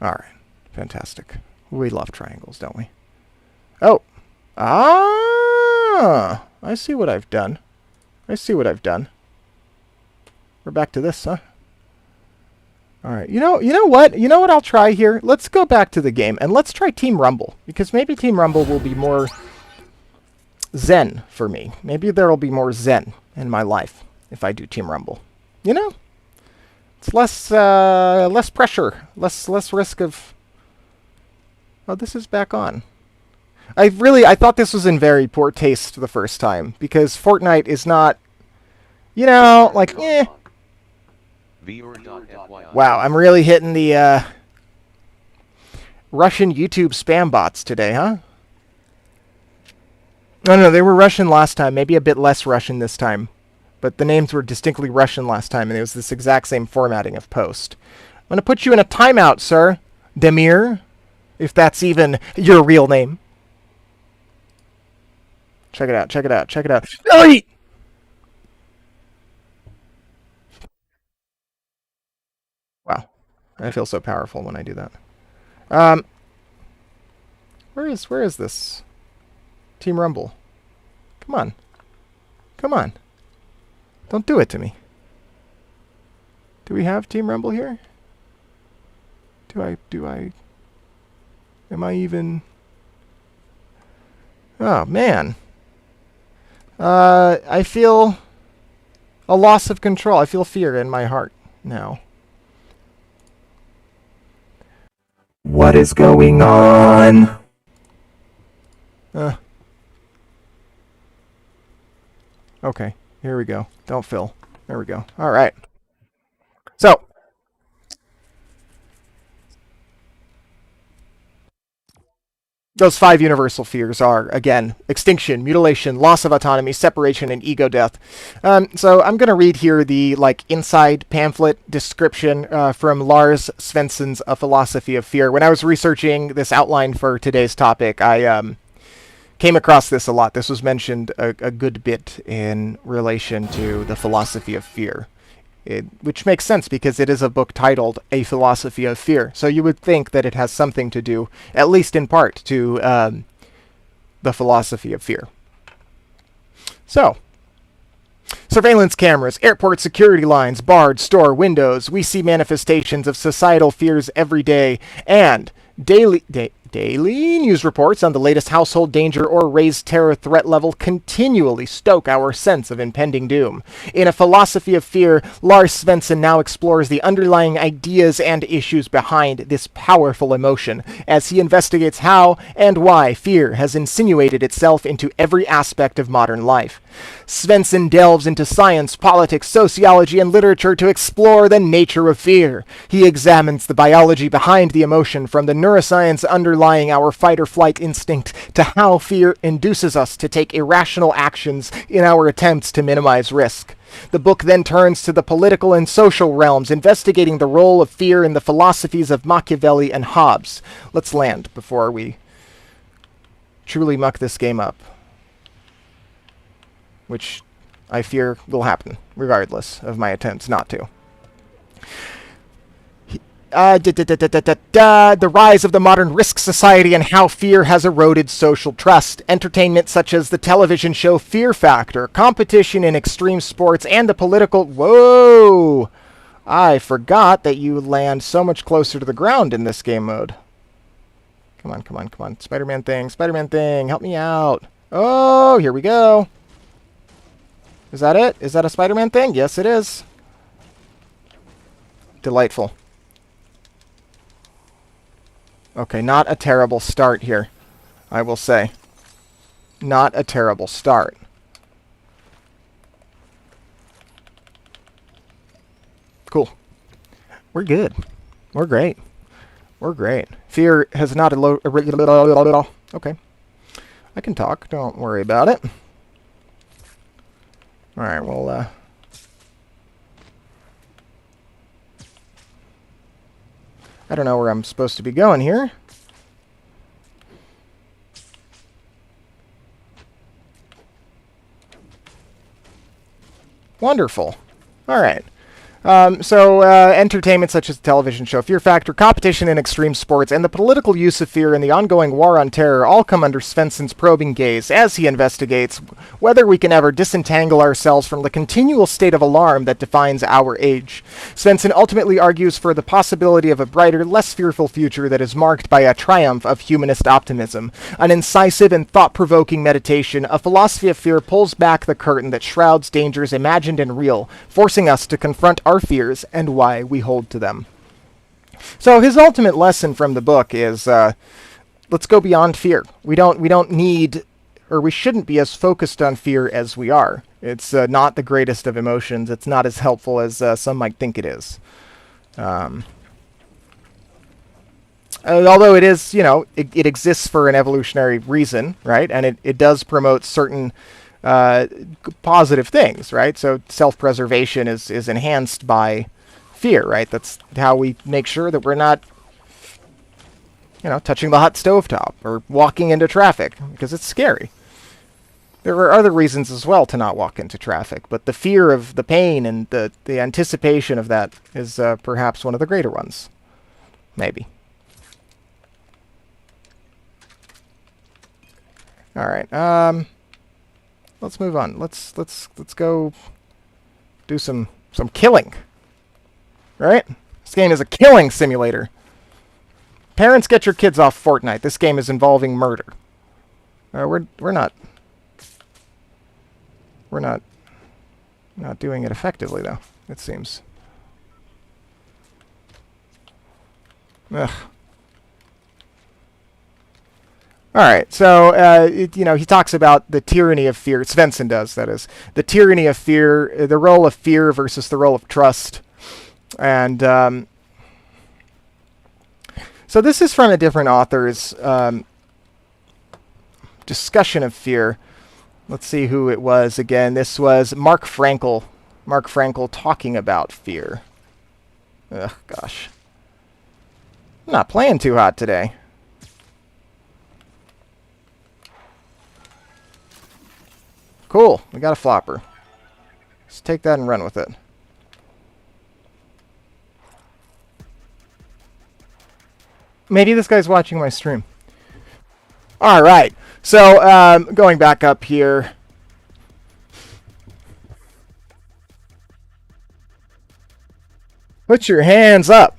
All right. Fantastic. We love triangles, don't we? Oh. Ah. I see what I've done. We're back to this, huh? All right. You know what? You know what I'll try here? Let's go back to the game and let's try Team Rumble, because maybe Team Rumble will be more zen for me. Maybe there will be more zen in my life if I do Team Rumble. You know? It's less pressure, less risk of... Oh, this is back on. I thought this was in very poor taste the first time, because Fortnite is not, you know, like, eh. Wow, I'm really hitting the Russian YouTube spam bots today, huh? No, they were Russian last time. Maybe a bit less Russian this time. But the names were distinctly Russian last time, and it was this exact same formatting of post. I'm going to put you in a timeout, sir. Demir, if that's even your real name. Check it out. Oy! Wow. I feel so powerful when I do that. Where is this? Team Rumble. Come on. Don't do it to me. Do we have Team Rumble here? Am I even... Oh, man. I feel a loss of control. I feel fear in my heart now. What is going on? Okay, here we go. Don't fill. There we go. All right. So, those 5 universal fears are, again, extinction, mutilation, loss of autonomy, separation, and ego death. So I'm going to read here the inside pamphlet description from Lars Svensson's A Philosophy of Fear. When I was researching this outline for today's topic, I came across this a lot. This was mentioned a good bit in relation to the philosophy of fear, which makes sense because it is a book titled A Philosophy of Fear. So you would think that it has something to do, at least in part, to the philosophy of fear. So, surveillance cameras, airport security lines, barred store windows. We see manifestations of societal fears every day, and daily news reports on the latest household danger or raised terror threat level continually stoke our sense of impending doom. In A Philosophy of Fear, Lars Svensson now explores the underlying ideas and issues behind this powerful emotion, as he investigates how and why fear has insinuated itself into every aspect of modern life. Svensson delves into science, politics, sociology, and literature to explore the nature of fear. He examines the biology behind the emotion, from the neuroscience underlying underlying our fight-or-flight instinct to how fear induces us to take irrational actions in our attempts to minimize risk. The book then turns to the political and social realms, investigating the role of fear in the philosophies of Machiavelli and Hobbes. Let's land before we truly muck this game up, which I fear will happen, regardless of my attempts not to. The rise of the modern risk society and how fear has eroded social trust. Entertainment such as the television show Fear Factor, competition in extreme sports, and the political... Whoa! I forgot that you land so much closer to the ground in this game mode. Come on, come on, come on. Spider-Man thing, help me out. Oh, here we go. Is that it? Is that a Spider-Man thing? Yes, it is. Delightful. Okay, not a terrible start here, I will say. Not a terrible start. Cool. We're good. We're great. We're great. Fear has not a low... Okay. I can talk. Don't worry about it. Alright, well, I don't know where I'm supposed to be going here. Wonderful. Alright. Entertainment such as the television show Fear Factor, competition in extreme sports, and the political use of fear in the ongoing war on terror all come under Svensson's probing gaze as he investigates whether we can ever disentangle ourselves from the continual state of alarm that defines our age. Svensson ultimately argues for the possibility of a brighter, less fearful future that is marked by a triumph of humanist optimism. An incisive and thought-provoking meditation, a philosophy of fear pulls back the curtain that shrouds dangers imagined and real, forcing us to confront our fears and why we hold to them. So his ultimate lesson from the book is let's go beyond fear. We don't need, or we shouldn't be as focused on fear as we are. It's not the greatest of emotions. It's not as helpful as some might think it is. Although it is, it exists for an evolutionary reason, right? And it does promote certain positive things, right? So self-preservation is enhanced by fear, right? That's how we make sure that we're not, touching the hot stovetop or walking into traffic because it's scary. There are other reasons as well to not walk into traffic, but the fear of the pain and the anticipation of that is perhaps one of the greater ones. Maybe. All right. Let's move on. Let's go do some killing. Right? This game is a killing simulator. Parents, get your kids off Fortnite. This game is involving murder. We're not doing it effectively though, it seems. Ugh. Alright, so, he talks about the tyranny of fear. Svensson does, that is. The tyranny of fear, the role of fear versus the role of trust. And, so this is from a different author's discussion of fear. Let's see who it was again. This was Mark Frankel. Mark Frankel talking about fear. Ugh, gosh. I'm not playing too hot today. Cool, we got a flopper. Let's take that and run with it. Maybe this guy's watching my stream. Alright, so going back up here. Put your hands up.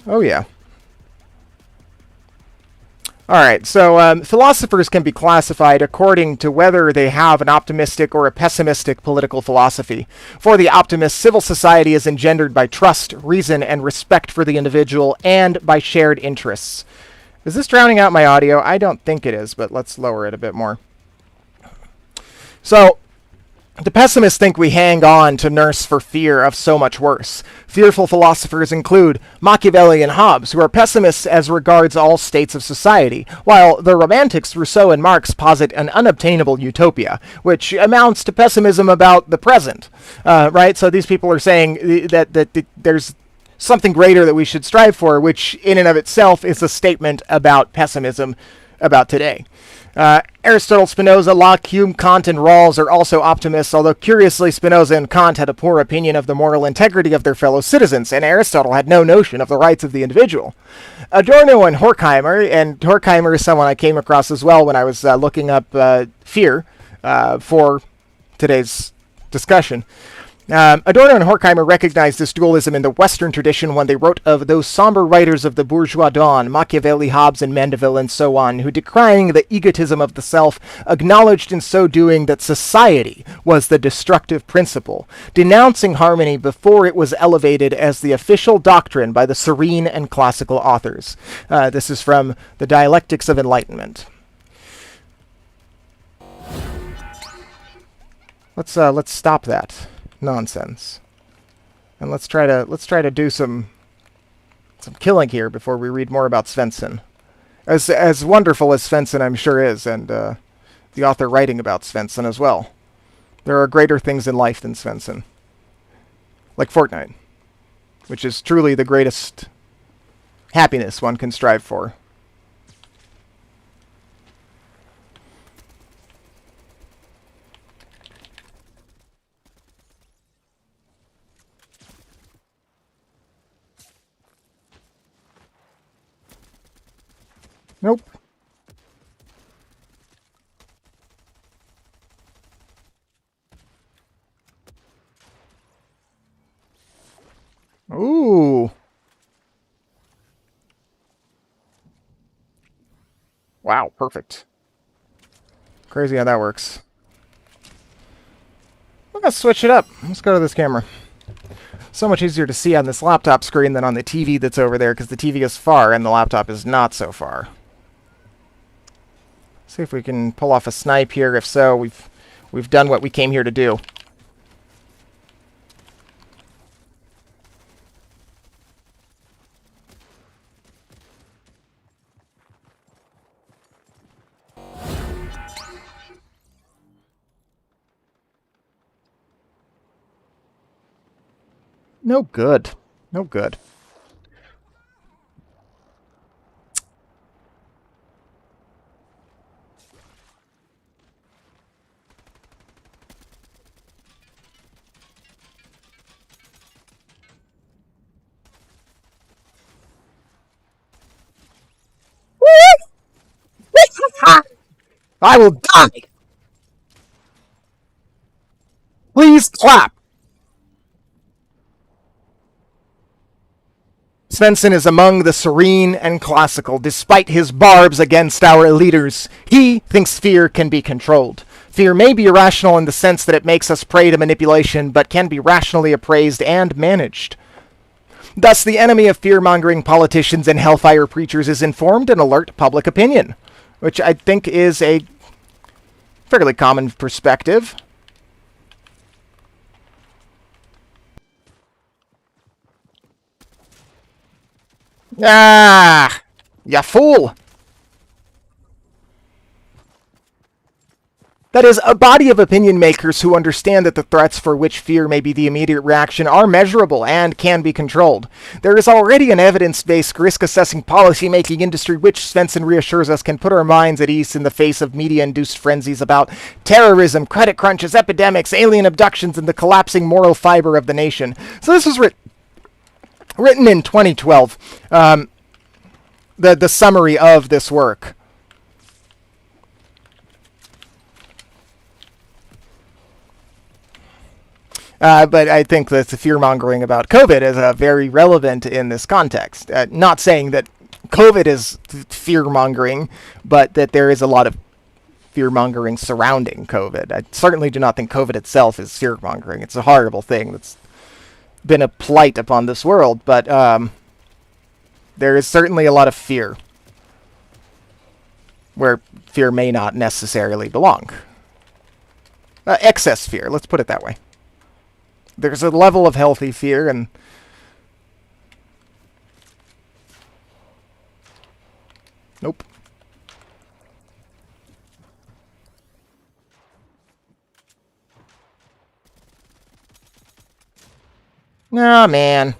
Oh yeah. Alright, so philosophers can be classified according to whether they have an optimistic or a pessimistic political philosophy. For the optimist, civil society is engendered by trust, reason, and respect for the individual, and by shared interests. Is this drowning out my audio? I don't think it is, but let's lower it a bit more. So, The pessimists think we hang on to nurse for fear of so much worse. Fearful philosophers include Machiavelli and Hobbes, who are pessimists as regards all states of society, while the romantics Rousseau and Marx posit an unobtainable utopia, which amounts to pessimism about the present. Right? So these people are saying that there's something greater that we should strive for, which in and of itself is a statement about pessimism about today. Aristotle, Spinoza, Locke, Hume, Kant, and Rawls are also optimists, although curiously Spinoza and Kant had a poor opinion of the moral integrity of their fellow citizens, and Aristotle had no notion of the rights of the individual. Adorno and Horkheimer is someone I came across as well when I was looking up fear for today's discussion. Adorno and Horkheimer recognized this dualism in the Western tradition when they wrote of those somber writers of the bourgeois dawn, Machiavelli, Hobbes, and Mandeville, and so on, who, decrying the egotism of the self, acknowledged in so doing that society was the destructive principle, denouncing harmony before it was elevated as the official doctrine by the serene and classical authors. This is from the Dialectics of Enlightenment. Let's stop that nonsense, and let's try to do some killing here before we read more about Svensson. As wonderful as Svensson I'm sure is, and the author writing about Svensson as well. There are greater things in life than Svensson, like Fortnite, which is truly the greatest happiness one can strive for. Nope. Ooh. Wow, perfect. Crazy how that works. I'm gonna switch it up. Let's go to this camera. So much easier to see on this laptop screen than on the TV that's over there, because the TV is far and the laptop is not so far. See if we can pull off a snipe here. If so, we've done what we came here to do. No good. No good. I will die! Please clap! Svensson is among the serene and classical, despite his barbs against our leaders. He thinks fear can be controlled. Fear may be irrational in the sense that it makes us prey to manipulation, but can be rationally appraised and managed. Thus, the enemy of fear-mongering politicians and hellfire preachers is informed and alert public opinion, which I think is a fairly common perspective. Ah! Ya fool! That is, a body of opinion makers who understand that the threats for which fear may be the immediate reaction are measurable and can be controlled. There is already an evidence-based risk-assessing policy-making industry which, Svensson reassures us, can put our minds at ease in the face of media-induced frenzies about terrorism, credit crunches, epidemics, alien abductions, and the collapsing moral fiber of the nation. So this was written in 2012, the summary of this work. But I think that the fear-mongering about COVID is very relevant in this context. Not saying that COVID is fear-mongering, but that there is a lot of fear-mongering surrounding COVID. I certainly do not think COVID itself is fear-mongering. It's a horrible thing that's been a blight upon this world, but there is certainly a lot of fear where fear may not necessarily belong. excess fear. Let's put it that way. There's a level of healthy fear, and nope. Nah, man.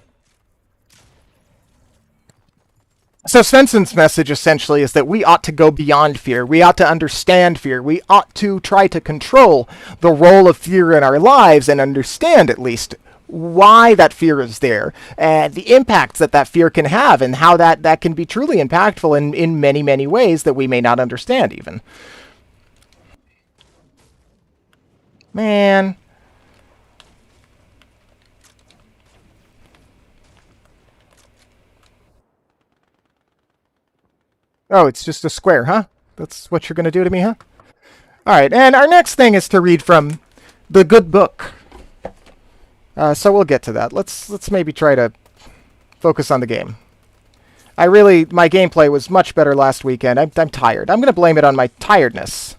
So Svensson's message essentially is that we ought to go beyond fear. We ought to understand fear. We ought to try to control the role of fear in our lives and understand at least why that fear is there and the impacts that that fear can have and how that can be truly impactful in many, many ways that we may not understand even. Man. Oh, it's just a square, huh? That's what you're going to do to me, huh? All right, and our next thing is to read from the good book. So we'll get to that. Let's maybe try to focus on the game. My gameplay was much better last weekend. I'm tired. I'm going to blame it on my tiredness.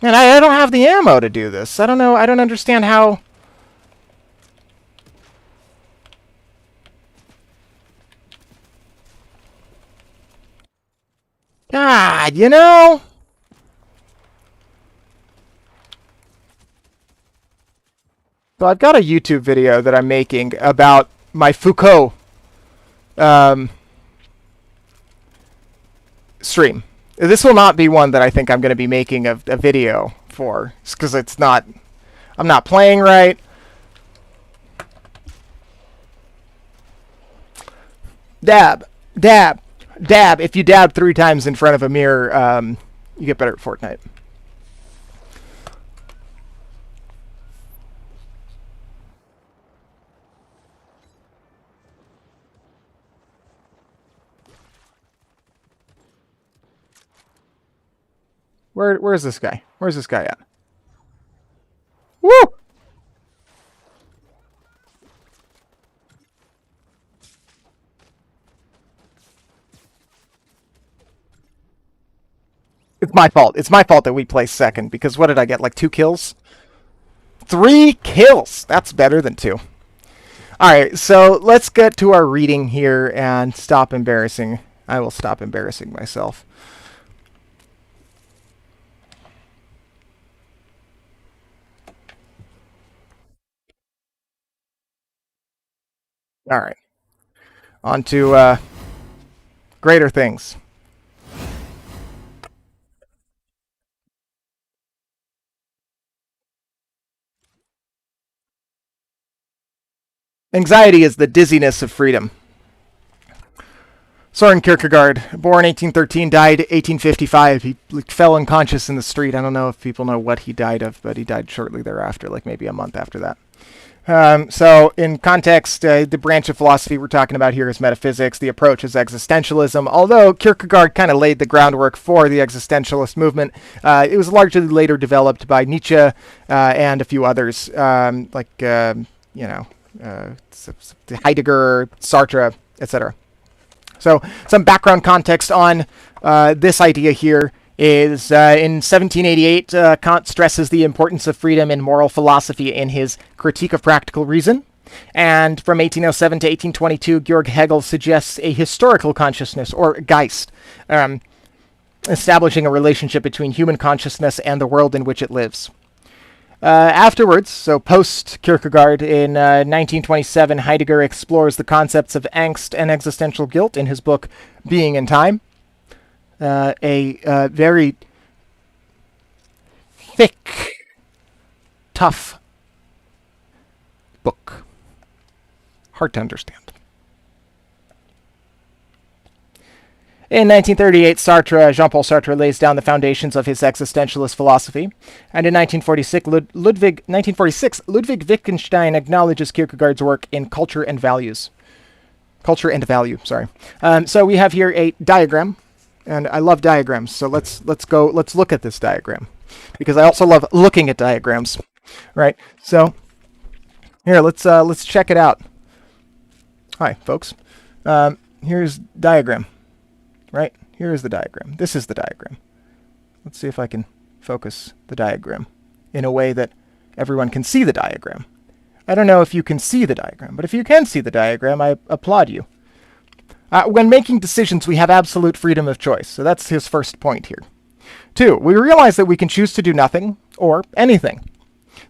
Man, I don't have the ammo to do this. I don't know. I don't understand how. God, you know. So I've got a YouTube video that I'm making about my Foucault stream. This will not be one that I think I'm going to be making a video for, because it's not. I'm not playing right. Dab, dab, dab. If you dab 3 times in front of a mirror, you get better at Fortnite. Where's this guy? Where's this guy at? Woo! It's my fault. It's my fault that we placed second, because what did I get? Like 2 kills? 3 kills! That's better than 2. Alright, so let's get to our reading here and stop embarrassing. I will stop embarrassing myself. Alright. On to greater things. Anxiety is the dizziness of freedom. Soren Kierkegaard, born 1813, died 1855. He fell unconscious in the street. I don't know if people know what he died of, but he died shortly thereafter, like maybe a month after that. So in context, the branch of philosophy we're talking about here is metaphysics. The approach is existentialism. Although Kierkegaard kind of laid the groundwork for the existentialist movement, it was largely later developed by Nietzsche and a few others, Heidegger, Sartre, etc. So some background context on this idea here is in 1788, Kant stresses the importance of freedom in moral philosophy in his Critique of Practical Reason. And from 1807 to 1822, Georg Hegel suggests a historical consciousness, or Geist, establishing a relationship between human consciousness and the world in which it lives. Afterwards, so post-Kierkegaard, in 1927, Heidegger explores the concepts of angst and existential guilt in his book Being and Time. A very thick, tough book. Hard to understand. In 1938, Jean-Paul Sartre lays down the foundations of his existentialist philosophy, and in 1946, Ludwig Wittgenstein acknowledges Kierkegaard's work in Culture and Value. So we have here a diagram, and I love diagrams. So let's look at this diagram, because I also love looking at diagrams, right? So here, let's check it out. Hi, folks. Here's diagram. right? Here is the diagram. This is the diagram. Let's see if I can focus the diagram in a way that everyone can see the diagram. I don't know if you can see the diagram, but if you can see the diagram, I applaud you. When making decisions, we have absolute freedom of choice. So that's his first point here. 2, we realize that we can choose to do nothing or anything.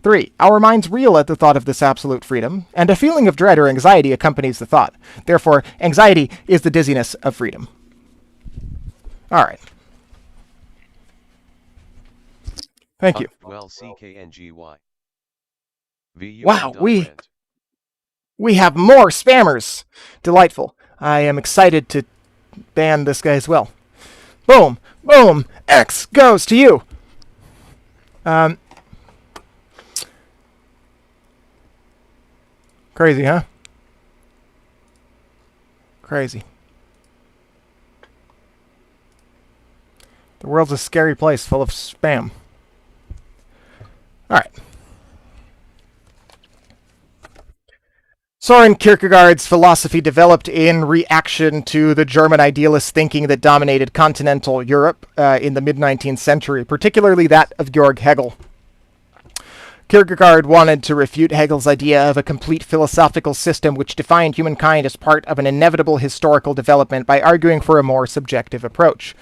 3, our minds reel at the thought of this absolute freedom, and a feeling of dread or anxiety accompanies the thought. Therefore, anxiety is the dizziness of freedom. All right. Thank you. Well, CKNGY. Wow, we have more spammers. Delightful. I am excited to ban this guy as well. Boom, boom, X goes to you. Crazy, huh? Crazy. The world's a scary place full of spam. All right. Soren Kierkegaard's philosophy developed in reaction to the German idealist thinking that dominated continental Europe in the mid-19th century, particularly that of Georg Hegel. Kierkegaard wanted to refute Hegel's idea of a complete philosophical system which defined humankind as part of an inevitable historical development by arguing for a more subjective approach.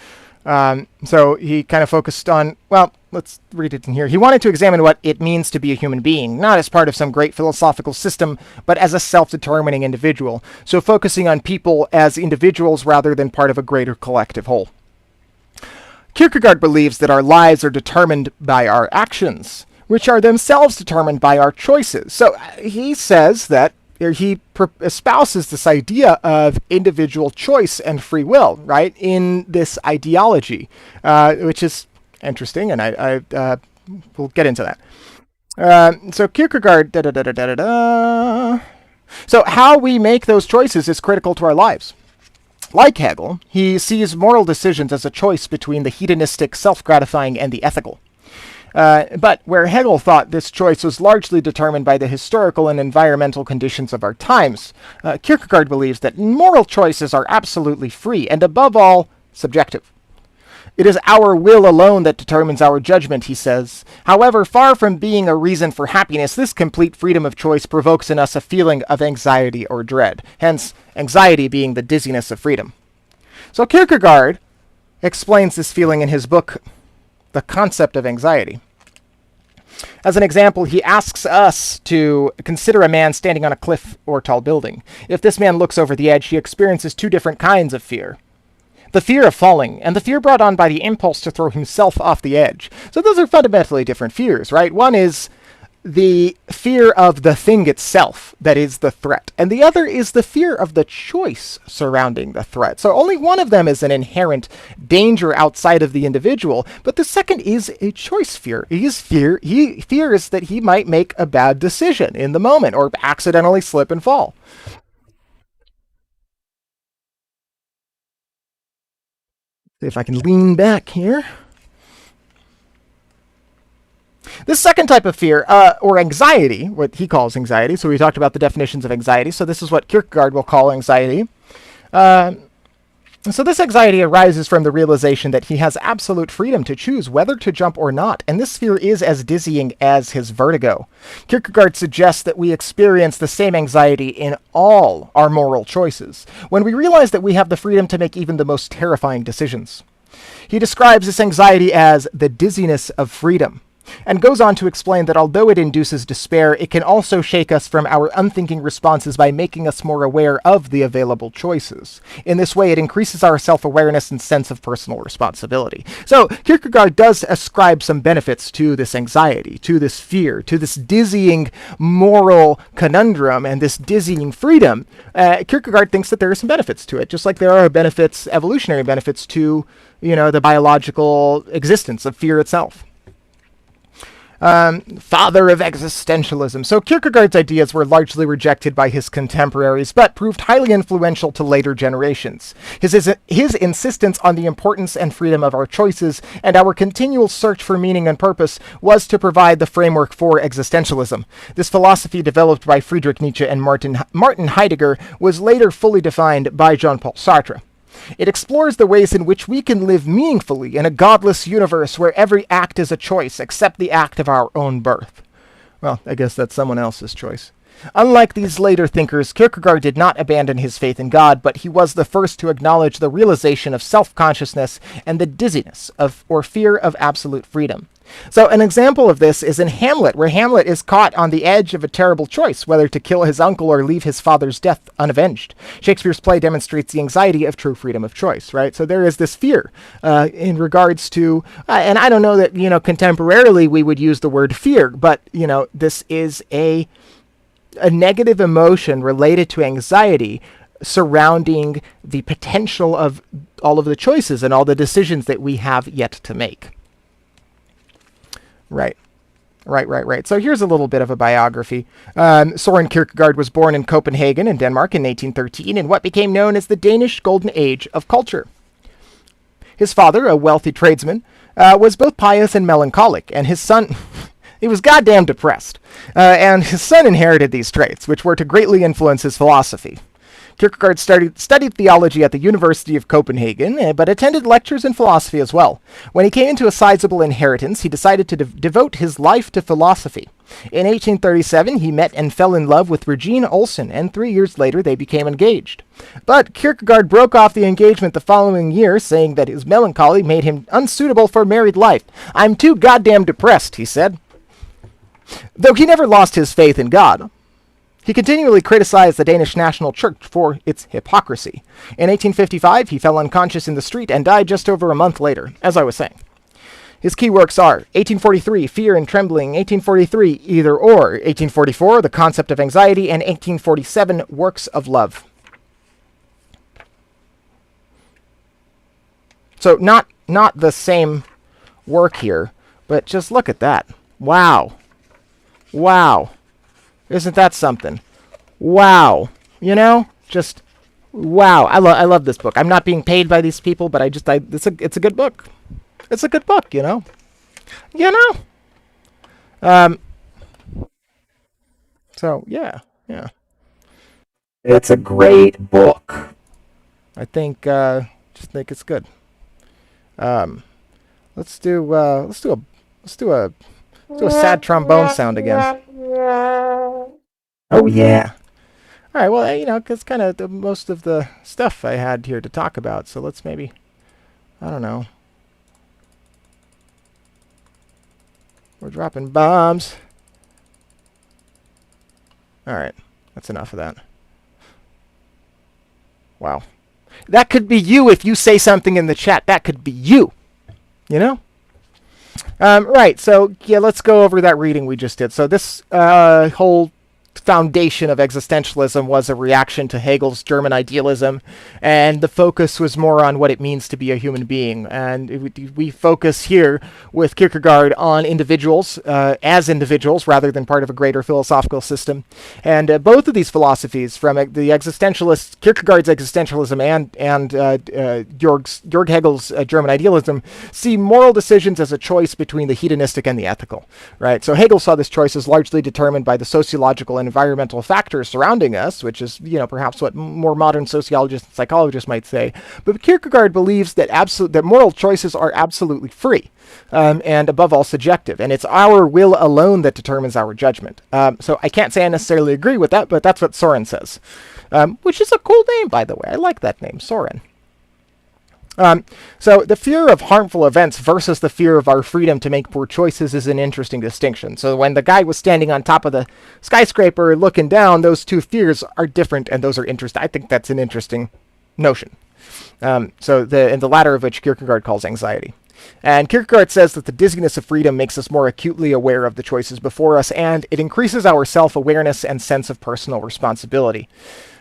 So he kind of focused on, well, let's read it in here. He wanted to examine what it means to be a human being, not as part of some great philosophical system, but as a self-determining individual. So focusing on people as individuals rather than part of a greater collective whole. Kierkegaard believes that our lives are determined by our actions, which are themselves determined by our choices. So he says that he espouses this idea of individual choice and free will, right, in this ideology, which is interesting, and I will get into that. So Kierkegaard, So how we make those choices is critical to our lives. Like Hegel, he sees moral decisions as a choice between the hedonistic, self-gratifying, and the ethical. But where Hegel thought this choice was largely determined by the historical and environmental conditions of our times, Kierkegaard believes that moral choices are absolutely free and, above all, subjective. It is our will alone that determines our judgment, he says. However, far from being a reason for happiness, this complete freedom of choice provokes in us a feeling of anxiety or dread, hence anxiety being the dizziness of freedom. So Kierkegaard explains this feeling in his book, The Concept of Anxiety. As an example, he asks us to consider a man standing on a cliff or tall building. If this man looks over the edge, he experiences 2 different kinds of fear. The fear of falling, and the fear brought on by the impulse to throw himself off the edge. So those are fundamentally different fears, right? One is the fear of the thing itself, that is the threat. And the other is the fear of the choice surrounding the threat. So only one of them is an inherent danger outside of the individual, but the second is a choice fear. He fears that he might make a bad decision in the moment or accidentally slip and fall. See if I can lean back here. This second type of fear, or anxiety, what he calls anxiety, so we talked about the definitions of anxiety, so this is what Kierkegaard will call anxiety. So this anxiety arises from the realization that he has absolute freedom to choose whether to jump or not, and this fear is as dizzying as his vertigo. Kierkegaard suggests that we experience the same anxiety in all our moral choices, when we realize that we have the freedom to make even the most terrifying decisions. He describes this anxiety as the dizziness of freedom, and goes on to explain that although it induces despair, it can also shake us from our unthinking responses by making us more aware of the available choices. In this way, it increases our self-awareness and sense of personal responsibility. So Kierkegaard does ascribe some benefits to this anxiety, to this fear, to this dizzying moral conundrum and this dizzying freedom. Kierkegaard thinks that there are some benefits to it, just like there are benefits, evolutionary benefits to, the biological existence of fear itself. Father of existentialism. So Kierkegaard's ideas were largely rejected by his contemporaries, but proved highly influential to later generations. His insistence on the importance and freedom of our choices and our continual search for meaning and purpose was to provide the framework for existentialism. This philosophy, developed by Friedrich Nietzsche and Martin Heidegger, was later fully defined by Jean-Paul Sartre. It explores the ways in which we can live meaningfully in a godless universe where every act is a choice except the act of our own birth. Well, I guess that's someone else's choice. Unlike these later thinkers, Kierkegaard did not abandon his faith in God, but he was the first to acknowledge the realization of self-consciousness and the dizziness of or fear of absolute freedom. So an example of this is in Hamlet, where Hamlet is caught on the edge of a terrible choice, whether to kill his uncle or leave his father's death unavenged. Shakespeare's play demonstrates the anxiety of true freedom of choice, right? So there is this fear in regards to, and I don't know that, contemporarily we would use the word fear, but, this is a negative emotion related to anxiety surrounding the potential of all of the choices and all the decisions that we have yet to make. Right. So here's a little bit of a biography. Søren Kierkegaard was born in Copenhagen in Denmark in 1813 in what became known as the Danish Golden Age of culture. His father, a wealthy tradesman, was both pious and melancholic, and his son... he was goddamn depressed, and his son inherited these traits, which were to greatly influence his philosophy. Kierkegaard studied theology at the University of Copenhagen, but attended lectures in philosophy as well. When he came into a sizable inheritance, he decided to devote his life to philosophy. In 1837, he met and fell in love with Regine Olsen, and 3 years later they became engaged. But Kierkegaard broke off the engagement the following year, saying that his melancholy made him unsuitable for married life. "I'm too goddamn depressed," he said. Though he never lost his faith in God, he continually criticized the Danish National Church for its hypocrisy. In 1855, he fell unconscious in the street and died just over a month later, as I was saying. His key works are 1843, Fear and Trembling, 1843, Either Or, 1844, The Concept of Anxiety, and 1847, Works of Love. So not the same work here, but just look at that. Wow. Isn't that something? Wow. Just wow. I love this book. I'm not being paid by these people, but it's a good book. It's a good book, So yeah. It's a great book. I think just think it's good. Let's do a sad trombone sound again. Oh yeah. All right, well, because kind of most of the stuff I had here to talk about, so let's maybe, I don't know. We're dropping bombs. All right, that's enough of that. Wow. That could be you if you say something in the chat. That could be you. Right, so yeah, let's go over that reading we just did. So this whole foundation of existentialism was a reaction to Hegel's German idealism, and the focus was more on what it means to be a human being. And we focus here with Kierkegaard on individuals as individuals rather than part of a greater philosophical system. And both of these philosophies, from the existentialist Kierkegaard's existentialism and Georg Hegel's German idealism, see moral decisions as a choice between the hedonistic and the ethical. Right. So Hegel saw this choice as largely determined by the sociological and environmental factors surrounding us, which is, perhaps what more modern sociologists and psychologists might say. But Kierkegaard believes that that moral choices are absolutely free, and above all subjective, and it's our will alone that determines our judgment. So I can't say I necessarily agree with that, but that's what Søren says, which is a cool name, by the way. I like that name, Søren. So the fear of harmful events versus the fear of our freedom to make poor choices is an interesting distinction. So when the guy was standing on top of the skyscraper looking down, those two fears are different, and those are interesting. I think that's an interesting notion. So the latter of which Kierkegaard calls anxiety. And Kierkegaard says that the dizziness of freedom makes us more acutely aware of the choices before us, and it increases our self-awareness and sense of personal responsibility.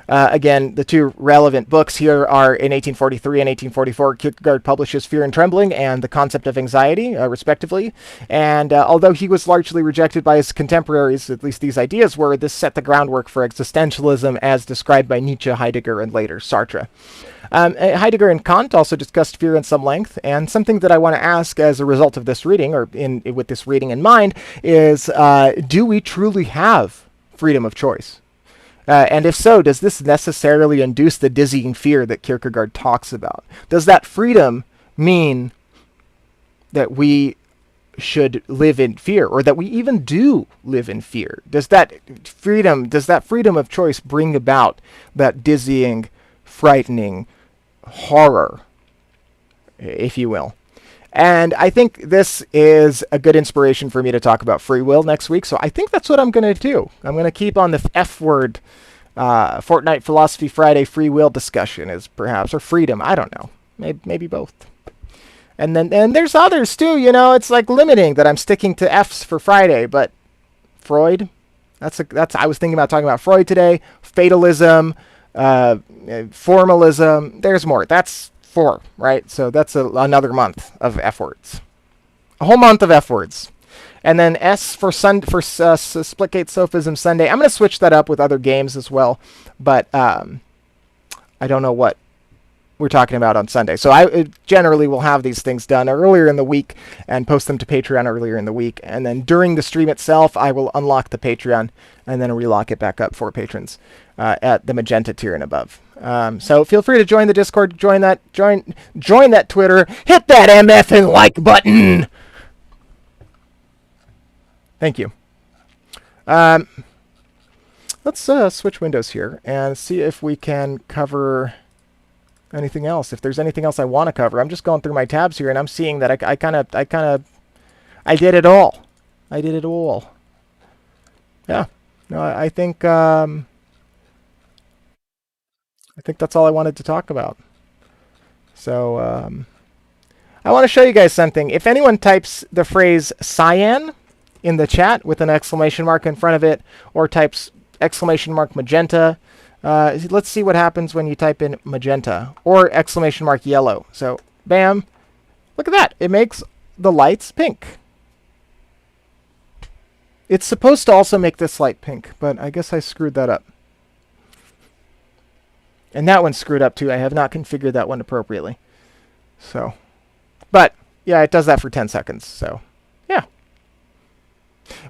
Again, the two relevant books here are in 1843 and 1844. Kierkegaard publishes Fear and Trembling and The Concept of Anxiety, respectively. And although he was largely rejected by his contemporaries, at least these ideas were, this set the groundwork for existentialism as described by Nietzsche, Heidegger, and later Sartre. Heidegger and Kant also discussed fear in some length, and something that I want to ask as a result of this reading, or with this reading in mind, is do we truly have freedom of choice? And if so, does this necessarily induce the dizzying fear that Kierkegaard talks about? Does that freedom mean that we should live in fear, or that we even do live in fear? Does that freedom of choice bring about that dizzying, frightening horror, if you will? And I think this is a good inspiration for me to talk about free will next week. So I think that's what I'm going to do. I'm going to keep on the F word, Fortnite Philosophy Friday free will discussion is perhaps, or freedom. I don't know. Maybe both. And there's others too. It's like limiting that I'm sticking to F's for Friday. But Freud, I was thinking about talking about Freud today. Fatalism, formalism. There's more. That's 4, right? So that's another month of F words, a whole month of F words. And then S for Splitgate Sophism Sunday. I'm going to switch that up with other games as well, but I don't know what we're talking about on Sunday. So I generally will have these things done earlier in the week and post them to Patreon earlier in the week. And then during the stream itself, I will unlock the Patreon and then relock it back up for patrons at the magenta tier and above. So feel free to join the Discord, join that Twitter, hit that MF and like button. Thank you. Let's switch windows here and see if we can cover anything else. If there's anything else I want to cover. I'm just going through my tabs here and I'm seeing that I did it all. I did it all. Yeah. No, I think that's all I wanted to talk about. So I want to show you guys something. If anyone types the phrase cyan in the chat with an exclamation mark in front of it, or types exclamation mark magenta, let's see what happens when you type in magenta or exclamation mark yellow. So bam, look at that. It makes the lights pink. It's supposed to also make this light pink, but I guess I screwed that up. And that one's screwed up too. I have not configured that one appropriately. So, but yeah, it does that for 10 seconds. So, yeah.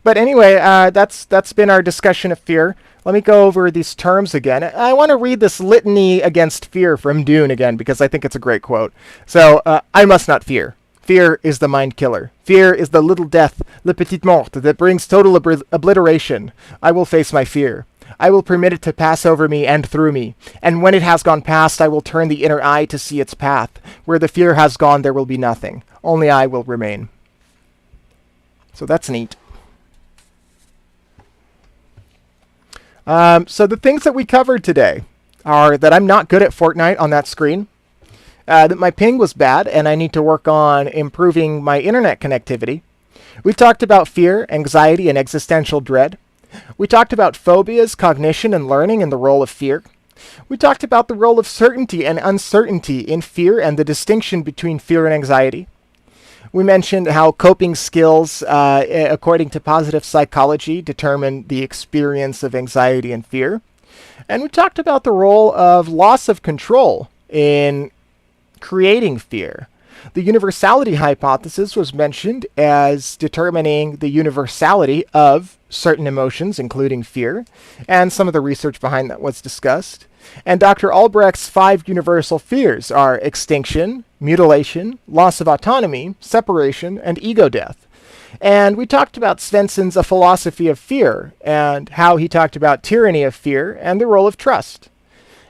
But anyway, that's been our discussion of fear. Let me go over these terms again. I want to read this litany against fear from Dune again because I think it's a great quote. So, I must not fear. Fear is the mind killer. Fear is the little death, le petit mort, that brings total obliteration. I will face my fear. I will permit it to pass over me and through me. And when it has gone past, I will turn the inner eye to see its path. Where the fear has gone, there will be nothing. Only I will remain. So that's neat. So the things that we covered today are that I'm not good at Fortnite on that screen. That my ping was bad and I need to work on improving my internet connectivity. We talked about fear, anxiety, and existential dread. We talked about phobias, cognition, and learning and the role of fear. We talked about the role of certainty and uncertainty in fear and the distinction between fear and anxiety. We mentioned how coping skills, according to positive psychology, determine the experience of anxiety and fear. And we talked about the role of loss of control in creating fear. The universality hypothesis was mentioned as determining the universality of certain emotions, including fear, and some of the research behind that was discussed. And Dr. Albrecht's 5 universal fears are extinction, mutilation, loss of autonomy, separation, and ego death. And we talked about Svensson's A Philosophy of Fear, and how he talked about tyranny of fear and the role of trust.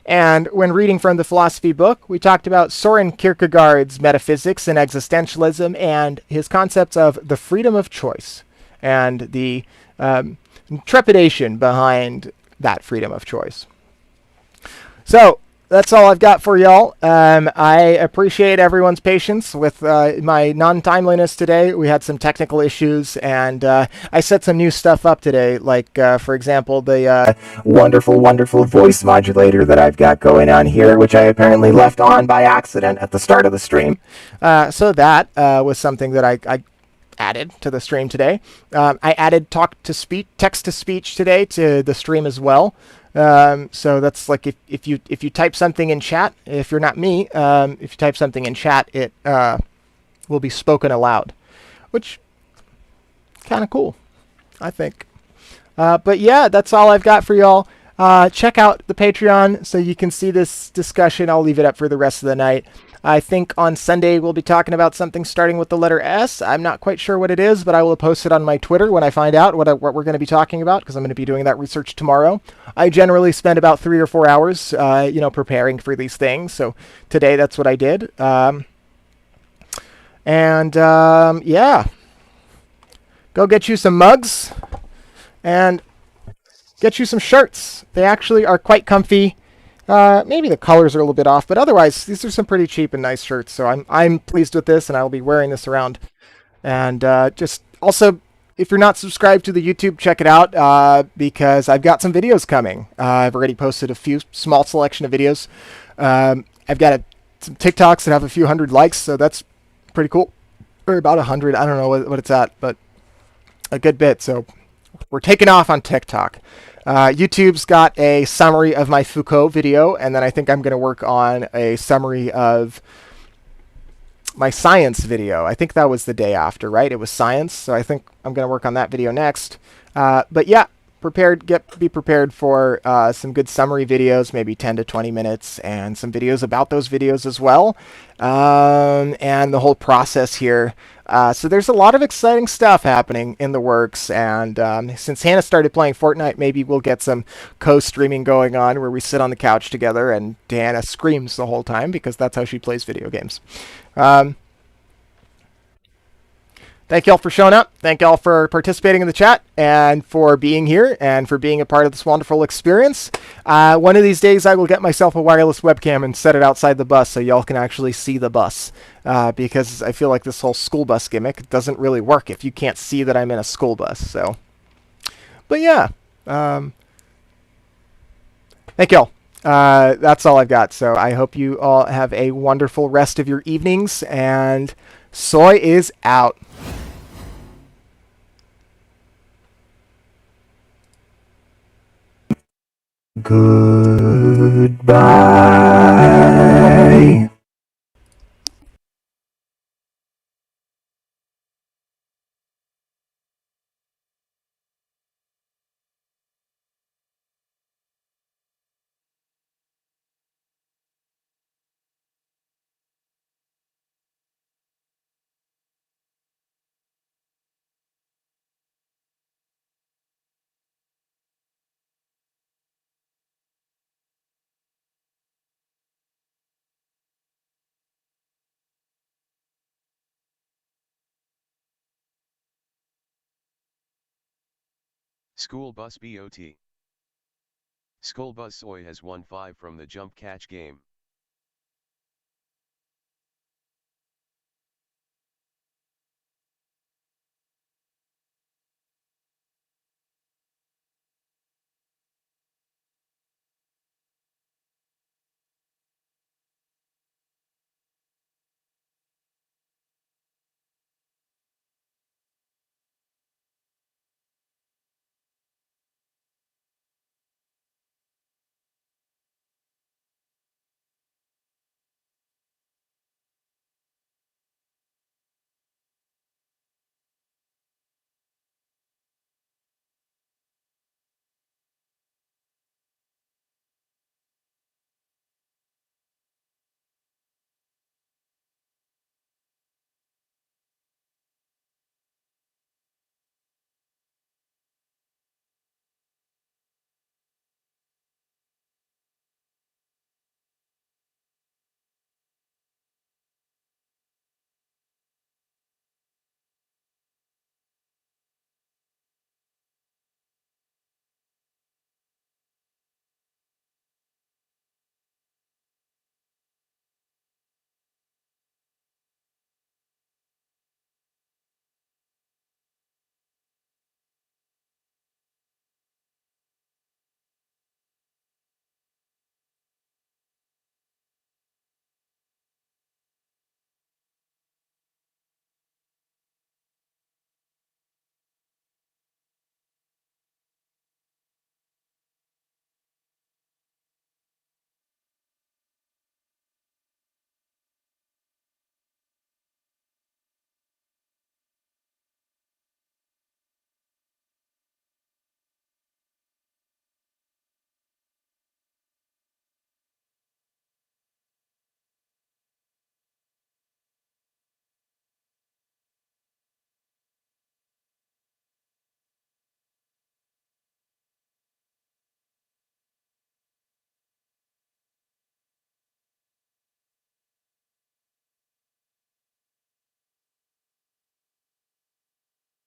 And when reading from the philosophy book, we talked about Soren Kierkegaard's metaphysics and existentialism and his concepts of the freedom of choice and the trepidation behind that freedom of choice. So that's all I've got for y'all. I appreciate everyone's patience with my non-timeliness today. We had some technical issues, and I set some new stuff up today, like, for example, the Wonderful voice modulator that I've got going on here, which I apparently left on by accident at the start of the stream. So that was something that I added to the stream today. I added text-to-speech today to the stream as well. So that's like if you type something in chat, if you're not me, if you type something in chat, it will be spoken aloud, which kind of cool, I think. But yeah, that's all I've got for y'all. check out the Patreon so you can see this discussion. I'll leave it up for the rest of the night. I think on Sunday we'll be talking about something starting with the letter S. I'm not quite sure what it is, but I will post it on my Twitter when I find out what we're going to be talking about, because I'm going to be doing that research tomorrow. I generally spend about 3 or 4 hours, preparing for these things. So today that's what I did. Yeah, go get you some mugs and get you some shirts. They actually are quite comfy. Maybe the colors are a little bit off, but otherwise, these are some pretty cheap and nice shirts. So I'm pleased with this, and I'll be wearing this around. And just also, if you're not subscribed to the YouTube, check it out because I've got some videos coming. I've already posted a few small selection of videos. I've got some TikToks that have a few hundred likes, so that's pretty cool. Or about 100. I don't know what it's at, but a good bit. So we're taking off on TikTok. YouTube's got a summary of my Foucault video, and then I think I'm going to work on a summary of my science video. I think that was the day after, right? It was science, so I think I'm going to work on that video next. But yeah, be prepared for some good summary videos, maybe 10 to 20 minutes, and some videos about those videos as well, and the whole process here. So there's a lot of exciting stuff happening in the works, and since Hannah started playing Fortnite, maybe we'll get some co-streaming going on where we sit on the couch together and Hannah screams the whole time because that's how she plays video games. Thank y'all for showing up. Thank y'all for participating in the chat and for being here and for being a part of this wonderful experience. One of these days I will get myself a wireless webcam and set it outside the bus so y'all can actually see the bus. Because I feel like this whole school bus gimmick doesn't really work if you can't see that I'm in a school bus. So, but yeah. Thank y'all. That's all I've got. So I hope you all have a wonderful rest of your evenings, and Soy is out. Goodbye. School bus BOT. School bus Soy has won 5 from the jump catch game.